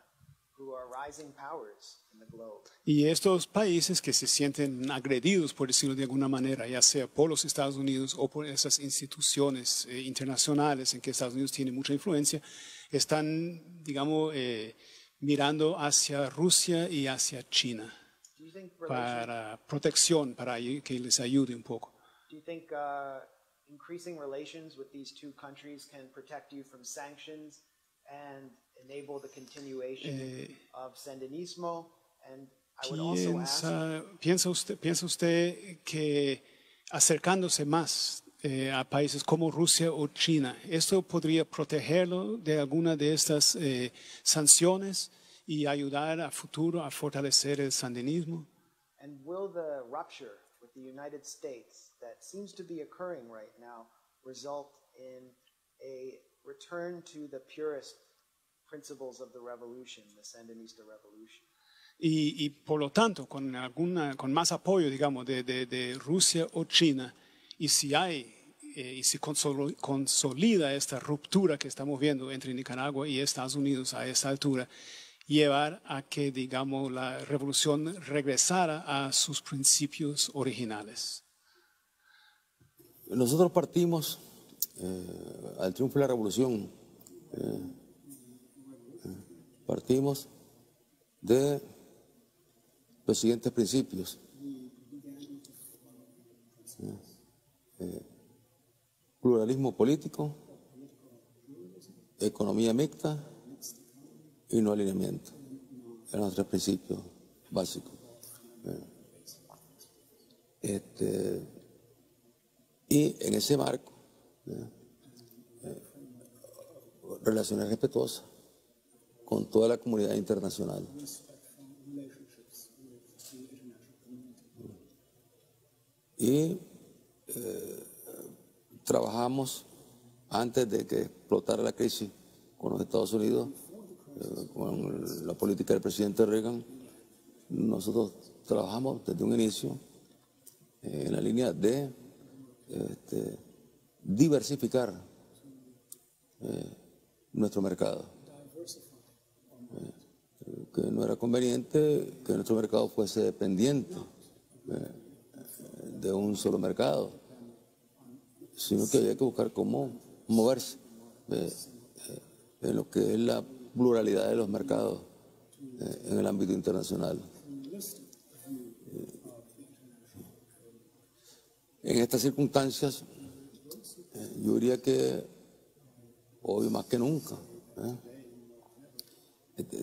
who are rising powers in the globe. Y estos países que se sienten agredidos, por decirlo de alguna manera, ya sea por los Estados Unidos o por esas instituciones internacionales en que Estados Unidos tiene mucha influencia, están, digamos, mirando hacia Rusia y hacia China para protección, para que les ayude un poco. Do you think increasing relations with these two countries can protect you from sanctions and enable the continuation of Sandinismo? And I would also ask, ¿Piensa usted que acercándose más a países como Rusia o China, esto podría protegerlo de alguna de estas sanciones y ayudar a futuro a fortalecer el sandinismo? and will the rupture with the United States that seems to be occurring right now result in a return to the purest principles of the revolution, the Sandinista revolution? Y por lo tanto, con más apoyo, digamos, de Rusia o China, y si se consolida esta ruptura que estamos viendo entre Nicaragua y Estados Unidos a esta altura, llevar a que, digamos, la revolución regresara a sus principios originales. Nosotros partimos al triunfo de la revolución, partimos de los siguientes principios. Pluralismo político, economía mixta y no alineamiento. Eran los tres principios básicos. Y en ese marco, relaciones respetuosas con toda la comunidad internacional. Y trabajamos antes de que explotara la crisis con los Estados Unidos, con la política del presidente Reagan. Nosotros trabajamos desde un inicio en la línea de diversificar nuestro mercado. Que no era conveniente que nuestro mercado fuese dependiente de un solo mercado, sino que había que buscar cómo moverse en lo que es la pluralidad de los mercados en el ámbito internacional. En estas circunstancias, yo diría que hoy más que nunca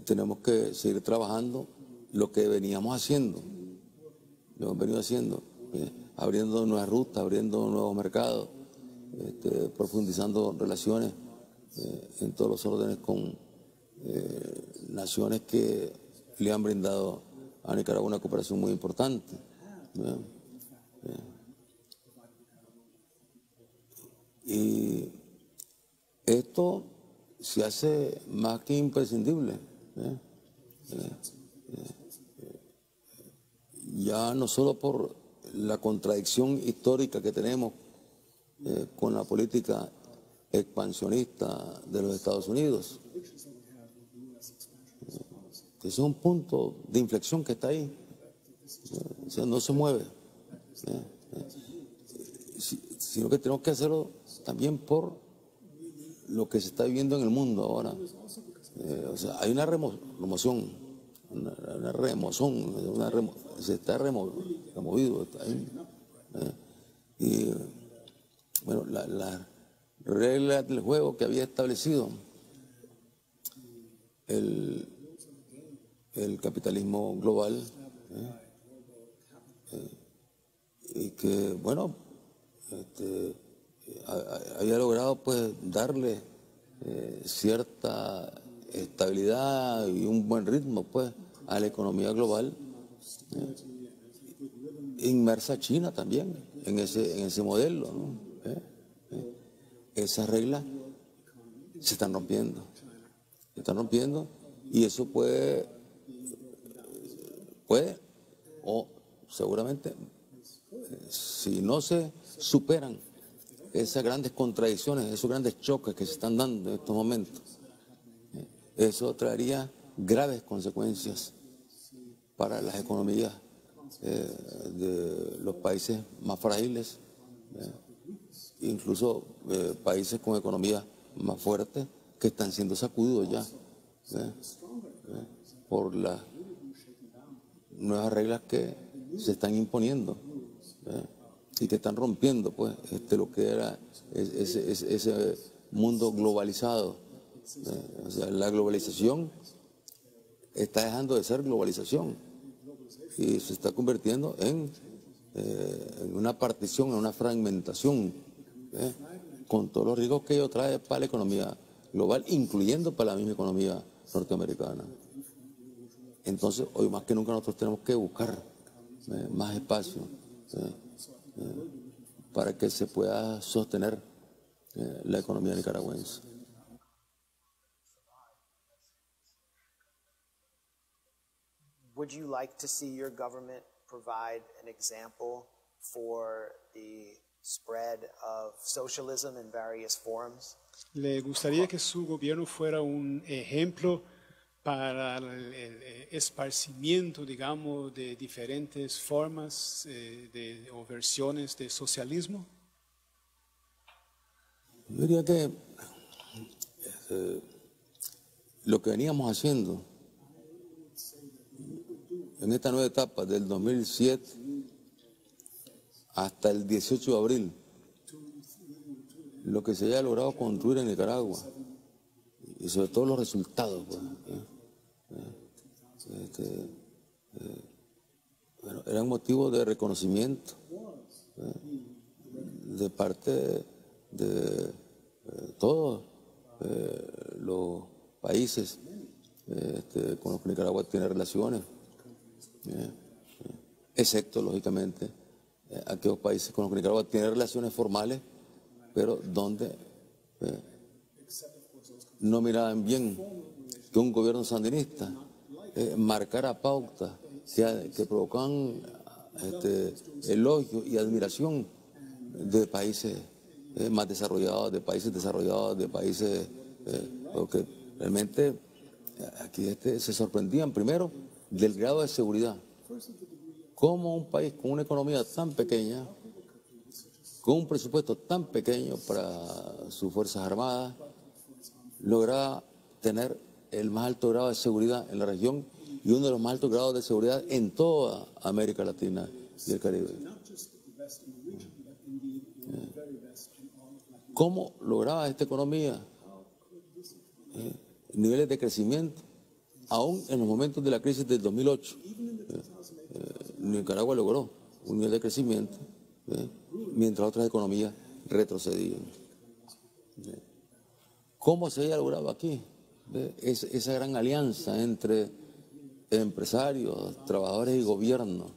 tenemos que seguir trabajando lo que veníamos haciendo, lo hemos venido haciendo, abriendo nuevas rutas, abriendo nuevos mercados, profundizando relaciones en todos los órdenes con naciones que le han brindado a Nicaragua una cooperación muy importante. Y esto se hace más que imprescindible. Ya no solo por la contradicción histórica que tenemos con la política expansionista de los Estados Unidos. Ese es un punto de inflexión que está ahí. O sea, no se mueve. Sino que tenemos que hacerlo también por lo que se está viviendo en el mundo ahora. O sea, hay una remoción, se está removido. Está ahí, y bueno, la regla del juego que había establecido el capitalismo global, y que, bueno, había logrado pues darle cierta estabilidad y un buen ritmo pues a la economía global, inmersa China también en ese modelo, ¿no? Esas reglas se están rompiendo y eso puede o seguramente si no se superan esas grandes contradicciones, esos grandes choques que se están dando en estos momentos, eso traería graves consecuencias para las economías de los países más frágiles, incluso países con economías más fuertes que están siendo sacudidos ya por las nuevas reglas que se están imponiendo y que están rompiendo pues lo que era ese mundo globalizado. O sea, la globalización está dejando de ser globalización y se está convirtiendo en una partición, en una fragmentación, con todos los riesgos que ello trae para la economía global, incluyendo para la misma economía norteamericana. Entonces, hoy más que nunca nosotros tenemos que buscar más espacio para que se pueda sostener la economía nicaragüense. Would you like to see your government provide an example for the spread of socialism in various forms? ¿Le gustaría que su gobierno fuera un ejemplo para el esparcimiento, digamos, de diferentes formas o versiones de socialismo? Yo diría que lo que veníamos haciendo en esta nueva etapa del 2007 hasta el 18 de abril, lo que se haya logrado construir en Nicaragua y sobre todo los resultados, pues, bueno, eran motivos de reconocimiento de parte de todos los países con los que Nicaragua tiene relaciones, excepto, lógicamente, aquellos países con los que Nicaragua tiene relaciones formales, pero donde no miraban bien que un gobierno sandinista marcara pautas que provocaban elogio y admiración de países más desarrollados, de países porque realmente aquí se sorprendían primero del grado de seguridad. Cómo un país con una economía tan pequeña, con un presupuesto tan pequeño para sus Fuerzas Armadas, lograba tener el más alto grado de seguridad en la región y uno de los más altos grados de seguridad en toda América Latina y el Caribe. ¿Cómo lograba esta economía niveles de crecimiento, aún en los momentos de la crisis del 2008? Nicaragua logró un nivel de crecimiento mientras otras economías retrocedían. ¿Cómo se había logrado aquí? Esa gran alianza entre empresarios, trabajadores y gobierno,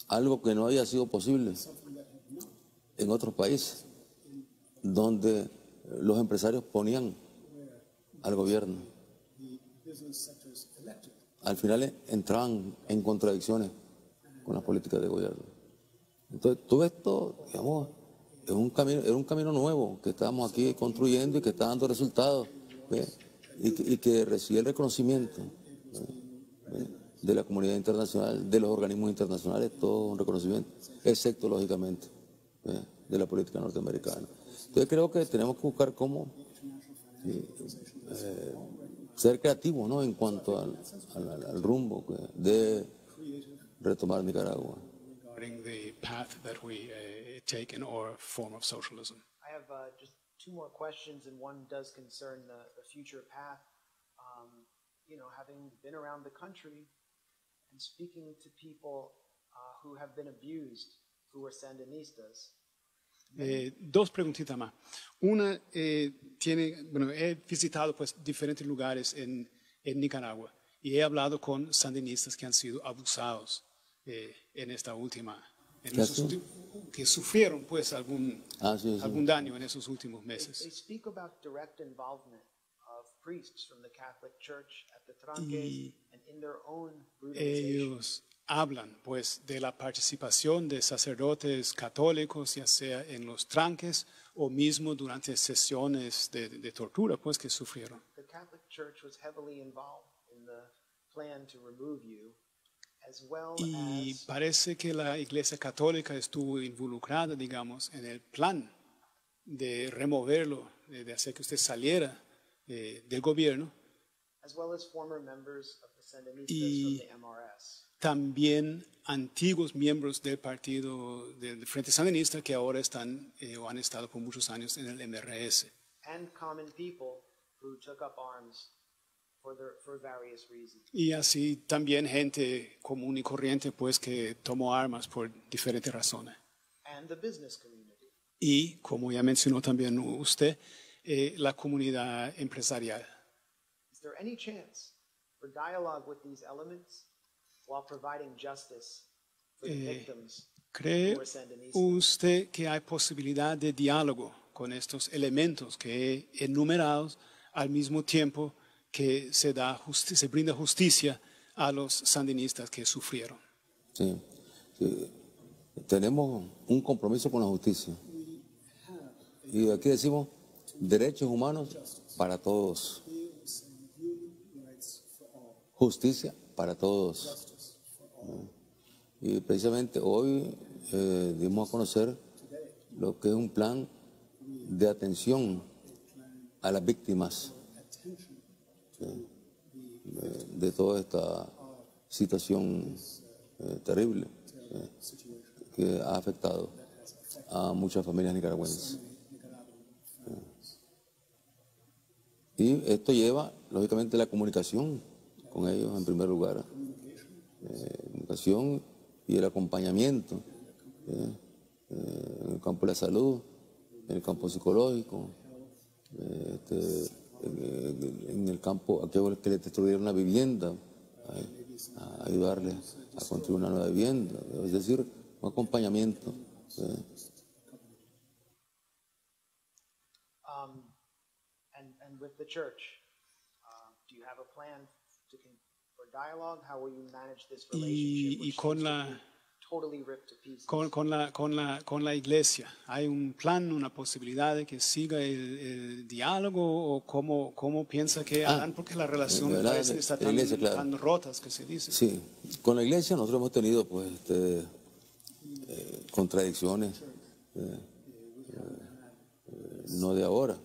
algo que no había sido posible en otros países, donde los empresarios ponían al gobierno. Al final entraban en contradicciones con las políticas de gobierno. Entonces, todo esto, digamos, era un camino nuevo que estábamos aquí construyendo y que está dando resultados, y que recibe el reconocimiento de la comunidad internacional, de los organismos internacionales, todo un reconocimiento, excepto, lógicamente, de la política norteamericana. Entonces, creo que tenemos que buscar cómo ser creativos, ¿no?, en cuanto al rumbo de retomar Nicaragua. Regarding the path that we take in our form of socialism. I have just two more questions, and one does concern the future path. You know, having been around the country and speaking to people who have been abused, who were Sandinistas. Dos preguntitas más. Una, he visitado pues diferentes lugares en Nicaragua y he hablado con sandinistas que han sido abusados en esta última, que sufrieron pues algún daño en esos últimos meses. They speak about direct involvement of priests from the Catholic Church at the tranques and in their own brutalization. Ellos hablan pues de la participación de sacerdotes católicos, ya sea en los tranques o mismo durante sesiones de tortura pues que sufrieron. Church was heavily involved in the plan to remove you, as well Y as parece que la Iglesia Católica estuvo involucrada, digamos, en el plan de removerlo, de hacer que usted saliera del gobierno. as well as former members of the Sandinistas Y from the MRS. también antiguos miembros del partido del Frente Sandinista que ahora están o han estado por muchos años en el MRS. And common people who took up arms for various reasons. Y así también gente común y corriente pues que tomó armas por diferentes razones. And the business community. Y como ya mencionó también usted, la comunidad empresarial. Is there any chance for dialogue with these elements while providing justice for the victims ¿Cree who were Sandinistas? usted que hay posibilidad de diálogo con estos elementos que he enumerado al mismo tiempo que se brinda justicia a los sandinistas que sufrieron? Sí, sí. Tenemos un compromiso con la justicia. Y aquí decimos derechos humanos para todos. Justicia para todos. Y precisamente hoy dimos a conocer lo que es un plan de atención a las víctimas de toda esta situación terrible que ha afectado a muchas familias nicaragüenses. Y esto lleva, lógicamente, la comunicación con ellos en primer lugar. Comunicación y el acompañamiento en el campo de la salud, en el campo psicológico, en el campo a aquellos que les destruyeron la vivienda, a ayudarles a construir una nueva vivienda, es decir, un acompañamiento. And with the church, do you have a plan for dialogue? How will you manage this relationship, Y which con seems to la be totally ripped to pieces? con la iglesia, ¿hay un plan, una posibilidad de que siga el diálogo o cómo piensa que harán? Porque las relaciones parecen estar tan rotas que se dice. Sí, con la iglesia nosotros hemos tenido pues contradicciones, no de ahora.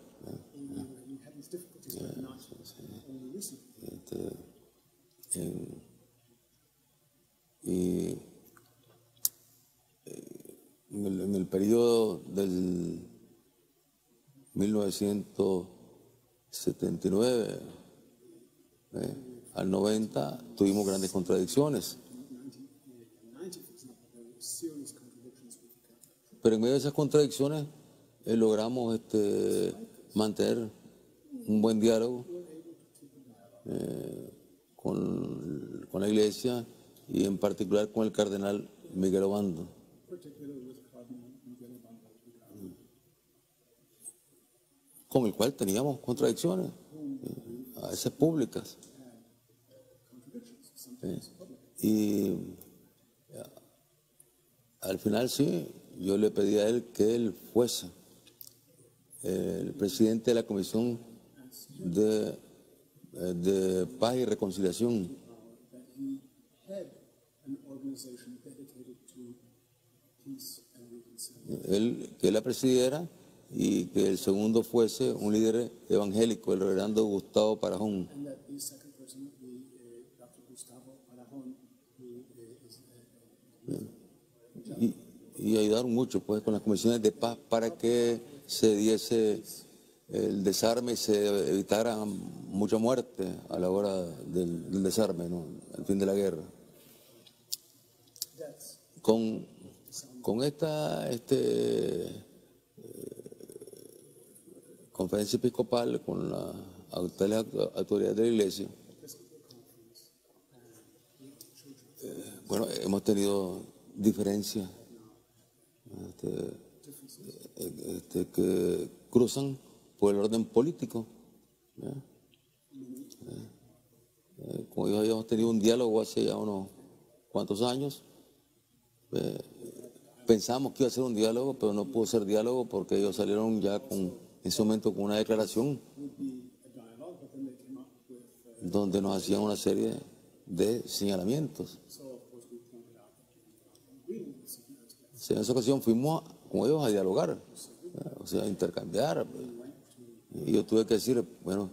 Y en el periodo del 1979 al 90 tuvimos grandes contradicciones. Pero en medio de esas contradicciones logramos mantener un buen diálogo con la iglesia y en particular con el cardenal Miguel Obando. Con el cual teníamos contradicciones, a veces públicas. Y al final sí, yo le pedí a él que él fuese el presidente de la Comisión de Paz y Reconciliación. Que él la presidiera y que el segundo fuese un líder evangélico, el reverendo Gustavo Parajón. Y ayudaron mucho pues con las comisiones de paz para que se diese el desarme y se evitara mucha muerte a la hora del desarme, ¿no? Al fin de la guerra. Con esta conferencia episcopal, con las autoridades de la iglesia, bueno, hemos tenido diferencias que cruzan por el orden político. Como ya habíamos tenido un diálogo hace ya unos cuantos años, pensamos que iba a ser un diálogo, pero no pudo ser diálogo porque ellos salieron ya en ese momento con una declaración donde nos hacían una serie de señalamientos. En esa ocasión fuimos con ellos a dialogar, o sea, a intercambiar. Y yo tuve que decir, bueno,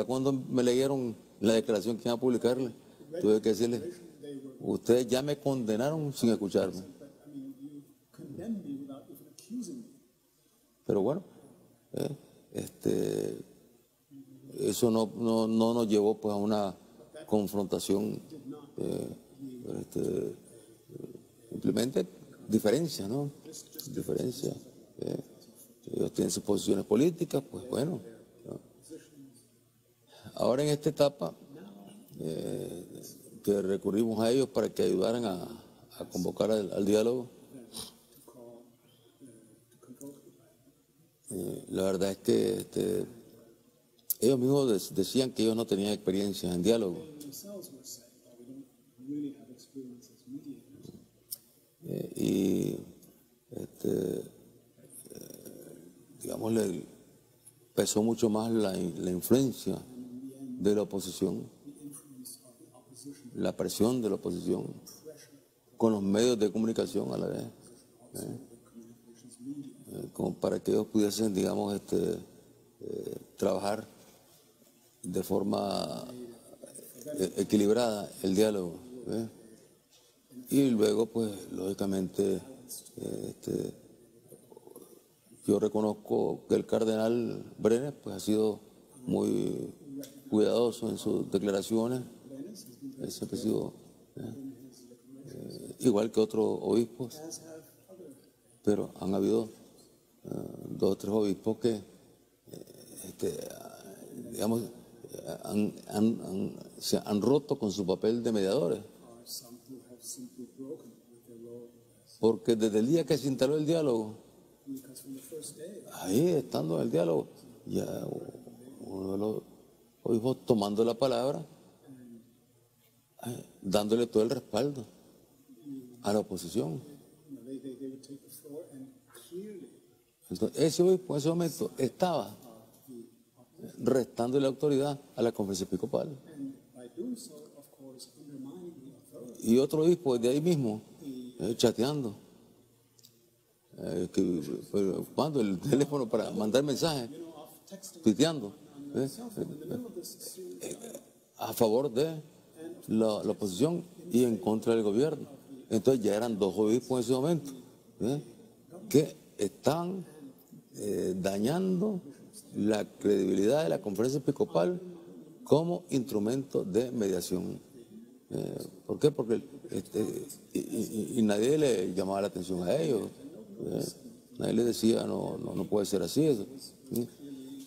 cuando me leyeron la declaración que iban a publicarle, tuve que decirles, ustedes ya me condenaron sin escucharme. Pero bueno, eso no nos llevó pues a una confrontación, simplemente diferencia, ¿no? Diferencia. Ellos tienen sus posiciones políticas, pues bueno. ¿No? Ahora en esta etapa que recurrimos a ellos para que ayudaran a convocar al diálogo, la verdad es que ellos mismos decían que ellos no tenían experiencia en diálogo. Y digamos, le pesó mucho más la influencia de la oposición, la presión de la oposición, con los medios de comunicación a la vez, como para que ellos pudiesen, digamos, trabajar de forma equilibrada el diálogo. Y luego, pues, lógicamente, yo reconozco que el cardenal Brenes pues, ha sido muy cuidadoso en sus declaraciones. Él siempre ha sido igual que otros obispos, pero han habido 2 o 3 obispos que, digamos, se han roto con su papel de mediadores. Porque desde el día que se instaló el diálogo, ahí estando en el diálogo, ya uno de los obispos tomando la palabra, dándole todo el respaldo a la oposición. Entonces, ese obispo en ese momento estaba restándole autoridad a la conferencia episcopal. Y otro obispo de ahí mismo, chateando, ocupando el teléfono para mandar mensajes, tuiteando, a favor de la oposición y en contra del gobierno. Entonces ya eran 2 obispos en ese momento, que estaban dañando la credibilidad de la conferencia episcopal como instrumento de mediación. ¿Por qué? Porque y nadie le llamaba la atención a ellos. Nadie les decía, no puede ser así. Eso.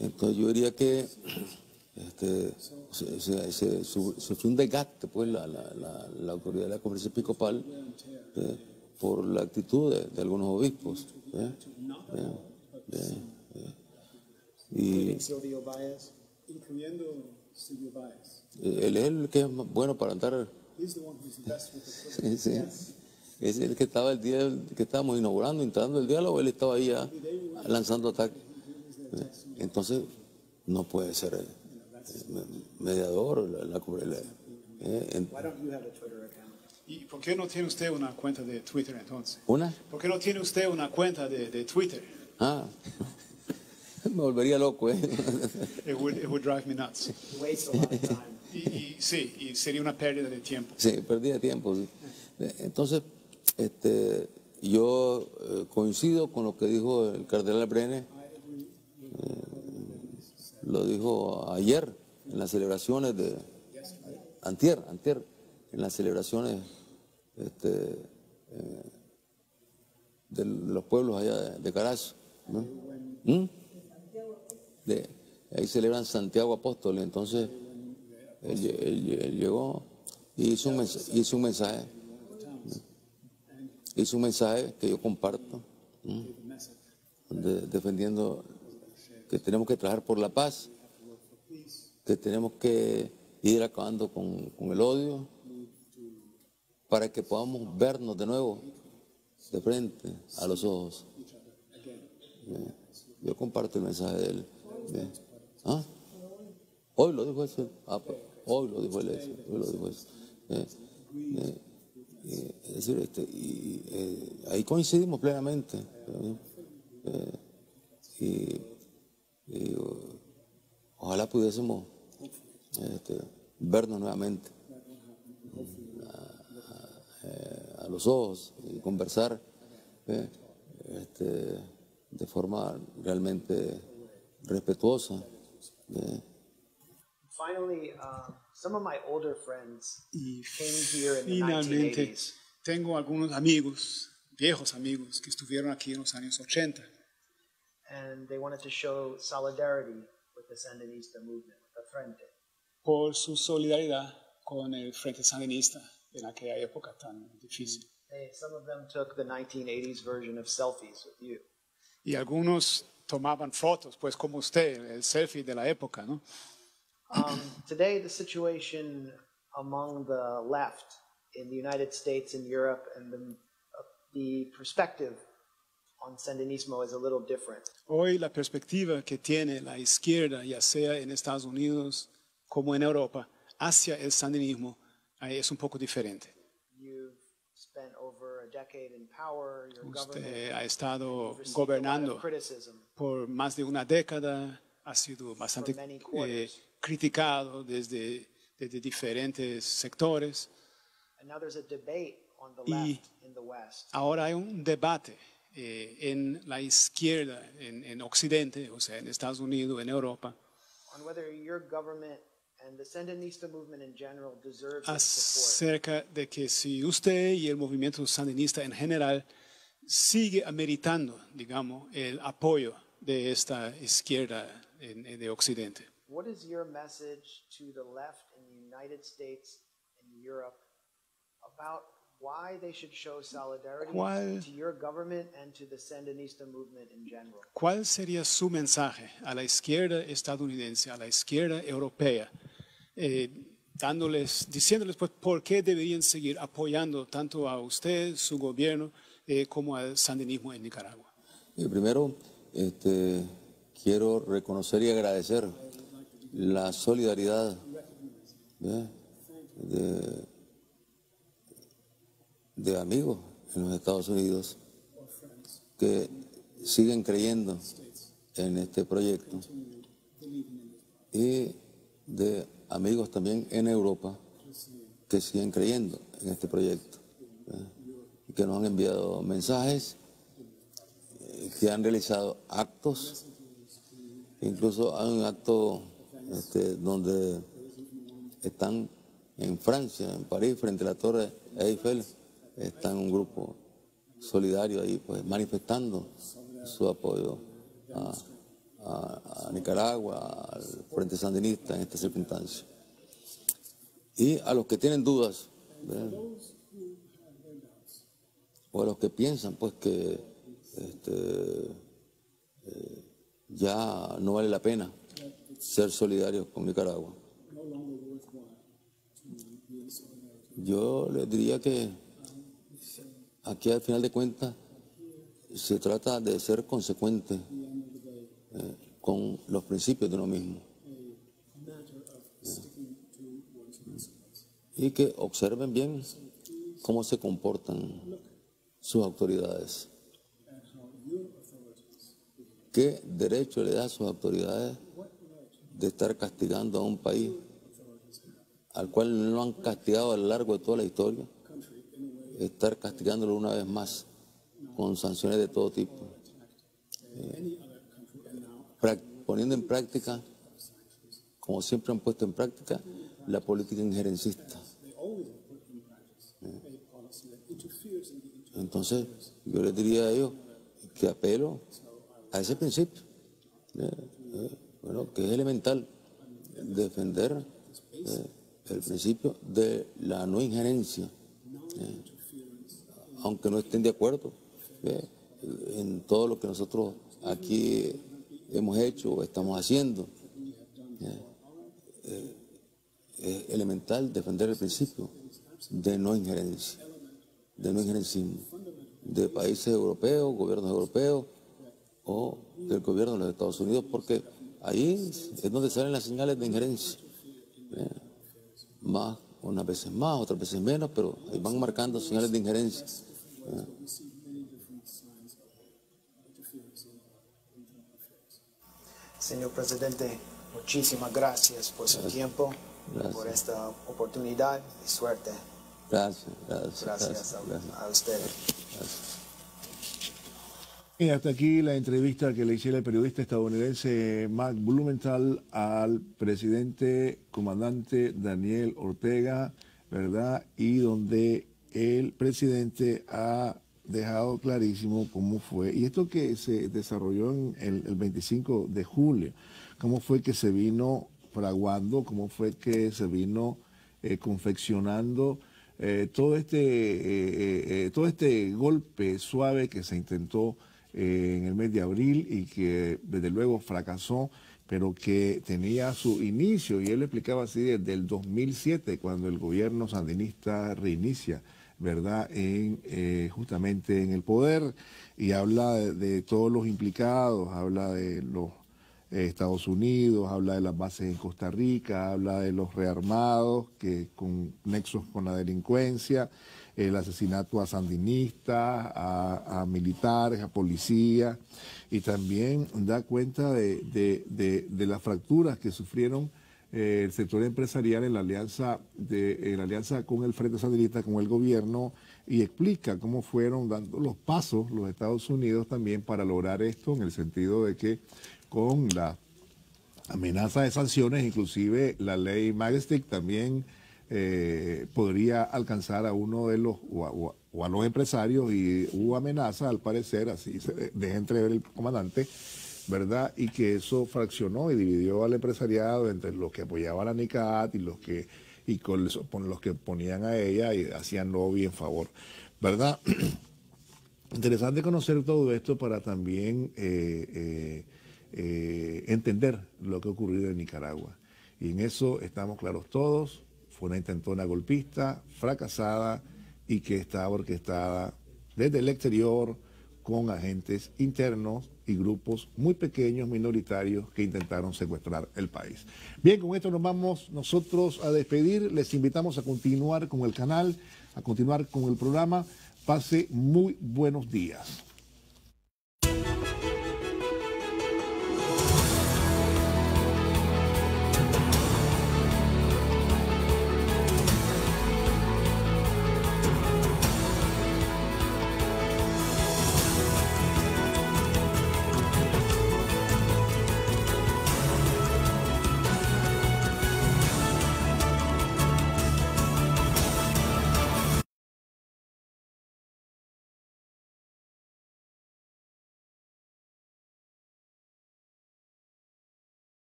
Entonces yo diría que sufrió un desgaste pues, la autoridad de la conferencia episcopal por la actitud de algunos obispos. Y él es el que es bueno para andar. Sí. Es el que estaba el día que estábamos inaugurando, entrando el diálogo, él estaba ahí ya lanzando ataques. Entonces, no puede ser mediador. ¿Y por qué no tiene usted una cuenta de Twitter entonces? ¿Una? ¿Por qué no tiene usted una cuenta de Twitter? Me volvería loco, It would drive me nuts. Y sería una pérdida de tiempo. Sí, pérdida de tiempo. Sí. Entonces, yo coincido con lo que dijo el cardenal Brenes, lo dijo ayer en las celebraciones antier, en las celebraciones de los pueblos allá de Carazo, ¿no? Ahí celebran Santiago Apóstol. Entonces él llegó y hizo un mensaje que yo comparto, defendiendo que tenemos que trabajar por la paz, que tenemos que ir acabando con el odio para que podamos vernos de nuevo de frente a los ojos. Yo comparto el mensaje de él. Hoy lo dijo eso. Hoy lo dijo él eso. Hoy lo dijo eso. Es decir, ahí coincidimos plenamente. Ojalá pudiésemos vernos nuevamente a los ojos y conversar de forma realmente respetuosa. Finally, some of my older friends Y came here in the finalmente 1980s. tengo algunos amigos, viejos amigos, que estuvieron aquí en los años 80 And they wanted to show solidarity with the Sandinista movement, with the Frente. por su solidaridad con el Frente Sandinista en aquella época tan difícil. Some of them took the 1980s version of selfies with you. Y algunos tomaban fotos, pues como usted, el selfie de la época, ¿no? Today, the situation among the left in the United States and Europe and the perspective on Sandinismo is a little different. Hoy la perspectiva que tiene la izquierda, ya sea en Estados Unidos como en Europa, hacia el sandinismo es un poco diferente. You've spent over a decade in power. Your Usted government ha estado received a lot gobernando of criticism. por más de una década, ha sido bastante criticado desde diferentes sectores. And now there's a debate on the Y left in the West ahora hay un debate en la izquierda, en Occidente, o sea, en Estados Unidos, en Europa, on whether your government and the Sandinista movement in general deserves its support. acerca de que si usted y el movimiento sandinista en general sigue ameritando, digamos, el apoyo de esta izquierda de Occidente. What is your message to the left in the United States and Europe about why they should show solidarity to your government and to the Sandinista movement in general? ¿Cuál sería su mensaje a la izquierda estadounidense, a la izquierda europea, diciéndoles pues por qué deberían seguir apoyando tanto a usted, su gobierno, como al sandinismo en Nicaragua? Primero, quiero reconocer y agradecer la solidaridad de amigos en los Estados Unidos que siguen creyendo en este proyecto y de amigos también en Europa que siguen creyendo en este proyecto y que nos han enviado mensajes, que han realizado actos, incluso hay un acto donde están en Francia, en París, frente a la Torre Eiffel, está un grupo solidario ahí, pues manifestando su apoyo a Nicaragua, al Frente Sandinista en esta circunstancia. Y a los que tienen dudas, o a los que piensan pues que ya no vale la pena ser solidarios con Nicaragua, yo les diría que aquí al final de cuentas se trata de ser consecuente con los principios de uno mismo y que observen bien cómo se comportan sus autoridades. ¿Qué derecho le da a sus autoridades de estar castigando a un país al cual no han castigado a lo largo de toda la historia? Estar castigándolo una vez más con sanciones de todo tipo, poniendo en práctica, como siempre han puesto en práctica, la política injerencista. Entonces, yo les diría a ellos que apelo a ese principio, bueno, que es elemental defender el principio de la no injerencia, aunque no estén de acuerdo en todo lo que nosotros aquí hemos hecho o estamos haciendo. Es elemental defender el principio de no injerencia, de no injerencismo, de países europeos, gobiernos europeos o del gobierno de los Estados Unidos, porque ahí es donde salen las señales de injerencia. Más, unas veces más, otras veces menos, pero ahí van marcando señales de injerencia. Señor presidente, muchísimas gracias por su tiempo, por esta oportunidad y suerte. Gracias a ustedes. Y hasta aquí la entrevista que le hiciera el periodista estadounidense Mark Blumenthal al presidente comandante Daniel Ortega, ¿verdad? Y donde el presidente ha dejado clarísimo cómo fue, y esto que se desarrolló en el 25 de julio, cómo fue que se vino fraguando, cómo fue que se vino confeccionando todo este golpe suave que se intentó en el mes de abril y que desde luego fracasó, pero que tenía su inicio, y él lo explicaba así, desde el 2007, cuando el gobierno sandinista reinicia, ¿verdad?, justamente en el poder, y habla de todos los implicados, habla de los Estados Unidos, habla de las bases en Costa Rica, habla de los rearmados que con nexos con la delincuencia, el asesinato a sandinistas, a militares, a policías, y también da cuenta de las fracturas que sufrieron el sector empresarial en la alianza con el Frente Sandinista, con el gobierno, y explica cómo fueron dando los pasos los Estados Unidos también para lograr esto, en el sentido de que con la amenaza de sanciones, inclusive la ley Majestic también podría alcanzar a uno de los o a los empresarios, y hubo amenaza, al parecer, así se deja entrever el comandante, ¿verdad? Y que eso fraccionó y dividió al empresariado entre los que apoyaban a NICAD y con los que ponían a ella y hacían lobby en favor, ¿verdad? Interesante conocer todo esto para también entender lo que ha ocurrido en Nicaragua. Y en eso estamos claros todos. Fue una intentona golpista, fracasada, y que estaba orquestada desde el exterior con agentes internos y grupos muy pequeños, minoritarios, que intentaron secuestrar el país. Bien, con esto nos vamos nosotros a despedir. Les invitamos a continuar con el canal, a continuar con el programa. Pase muy buenos días.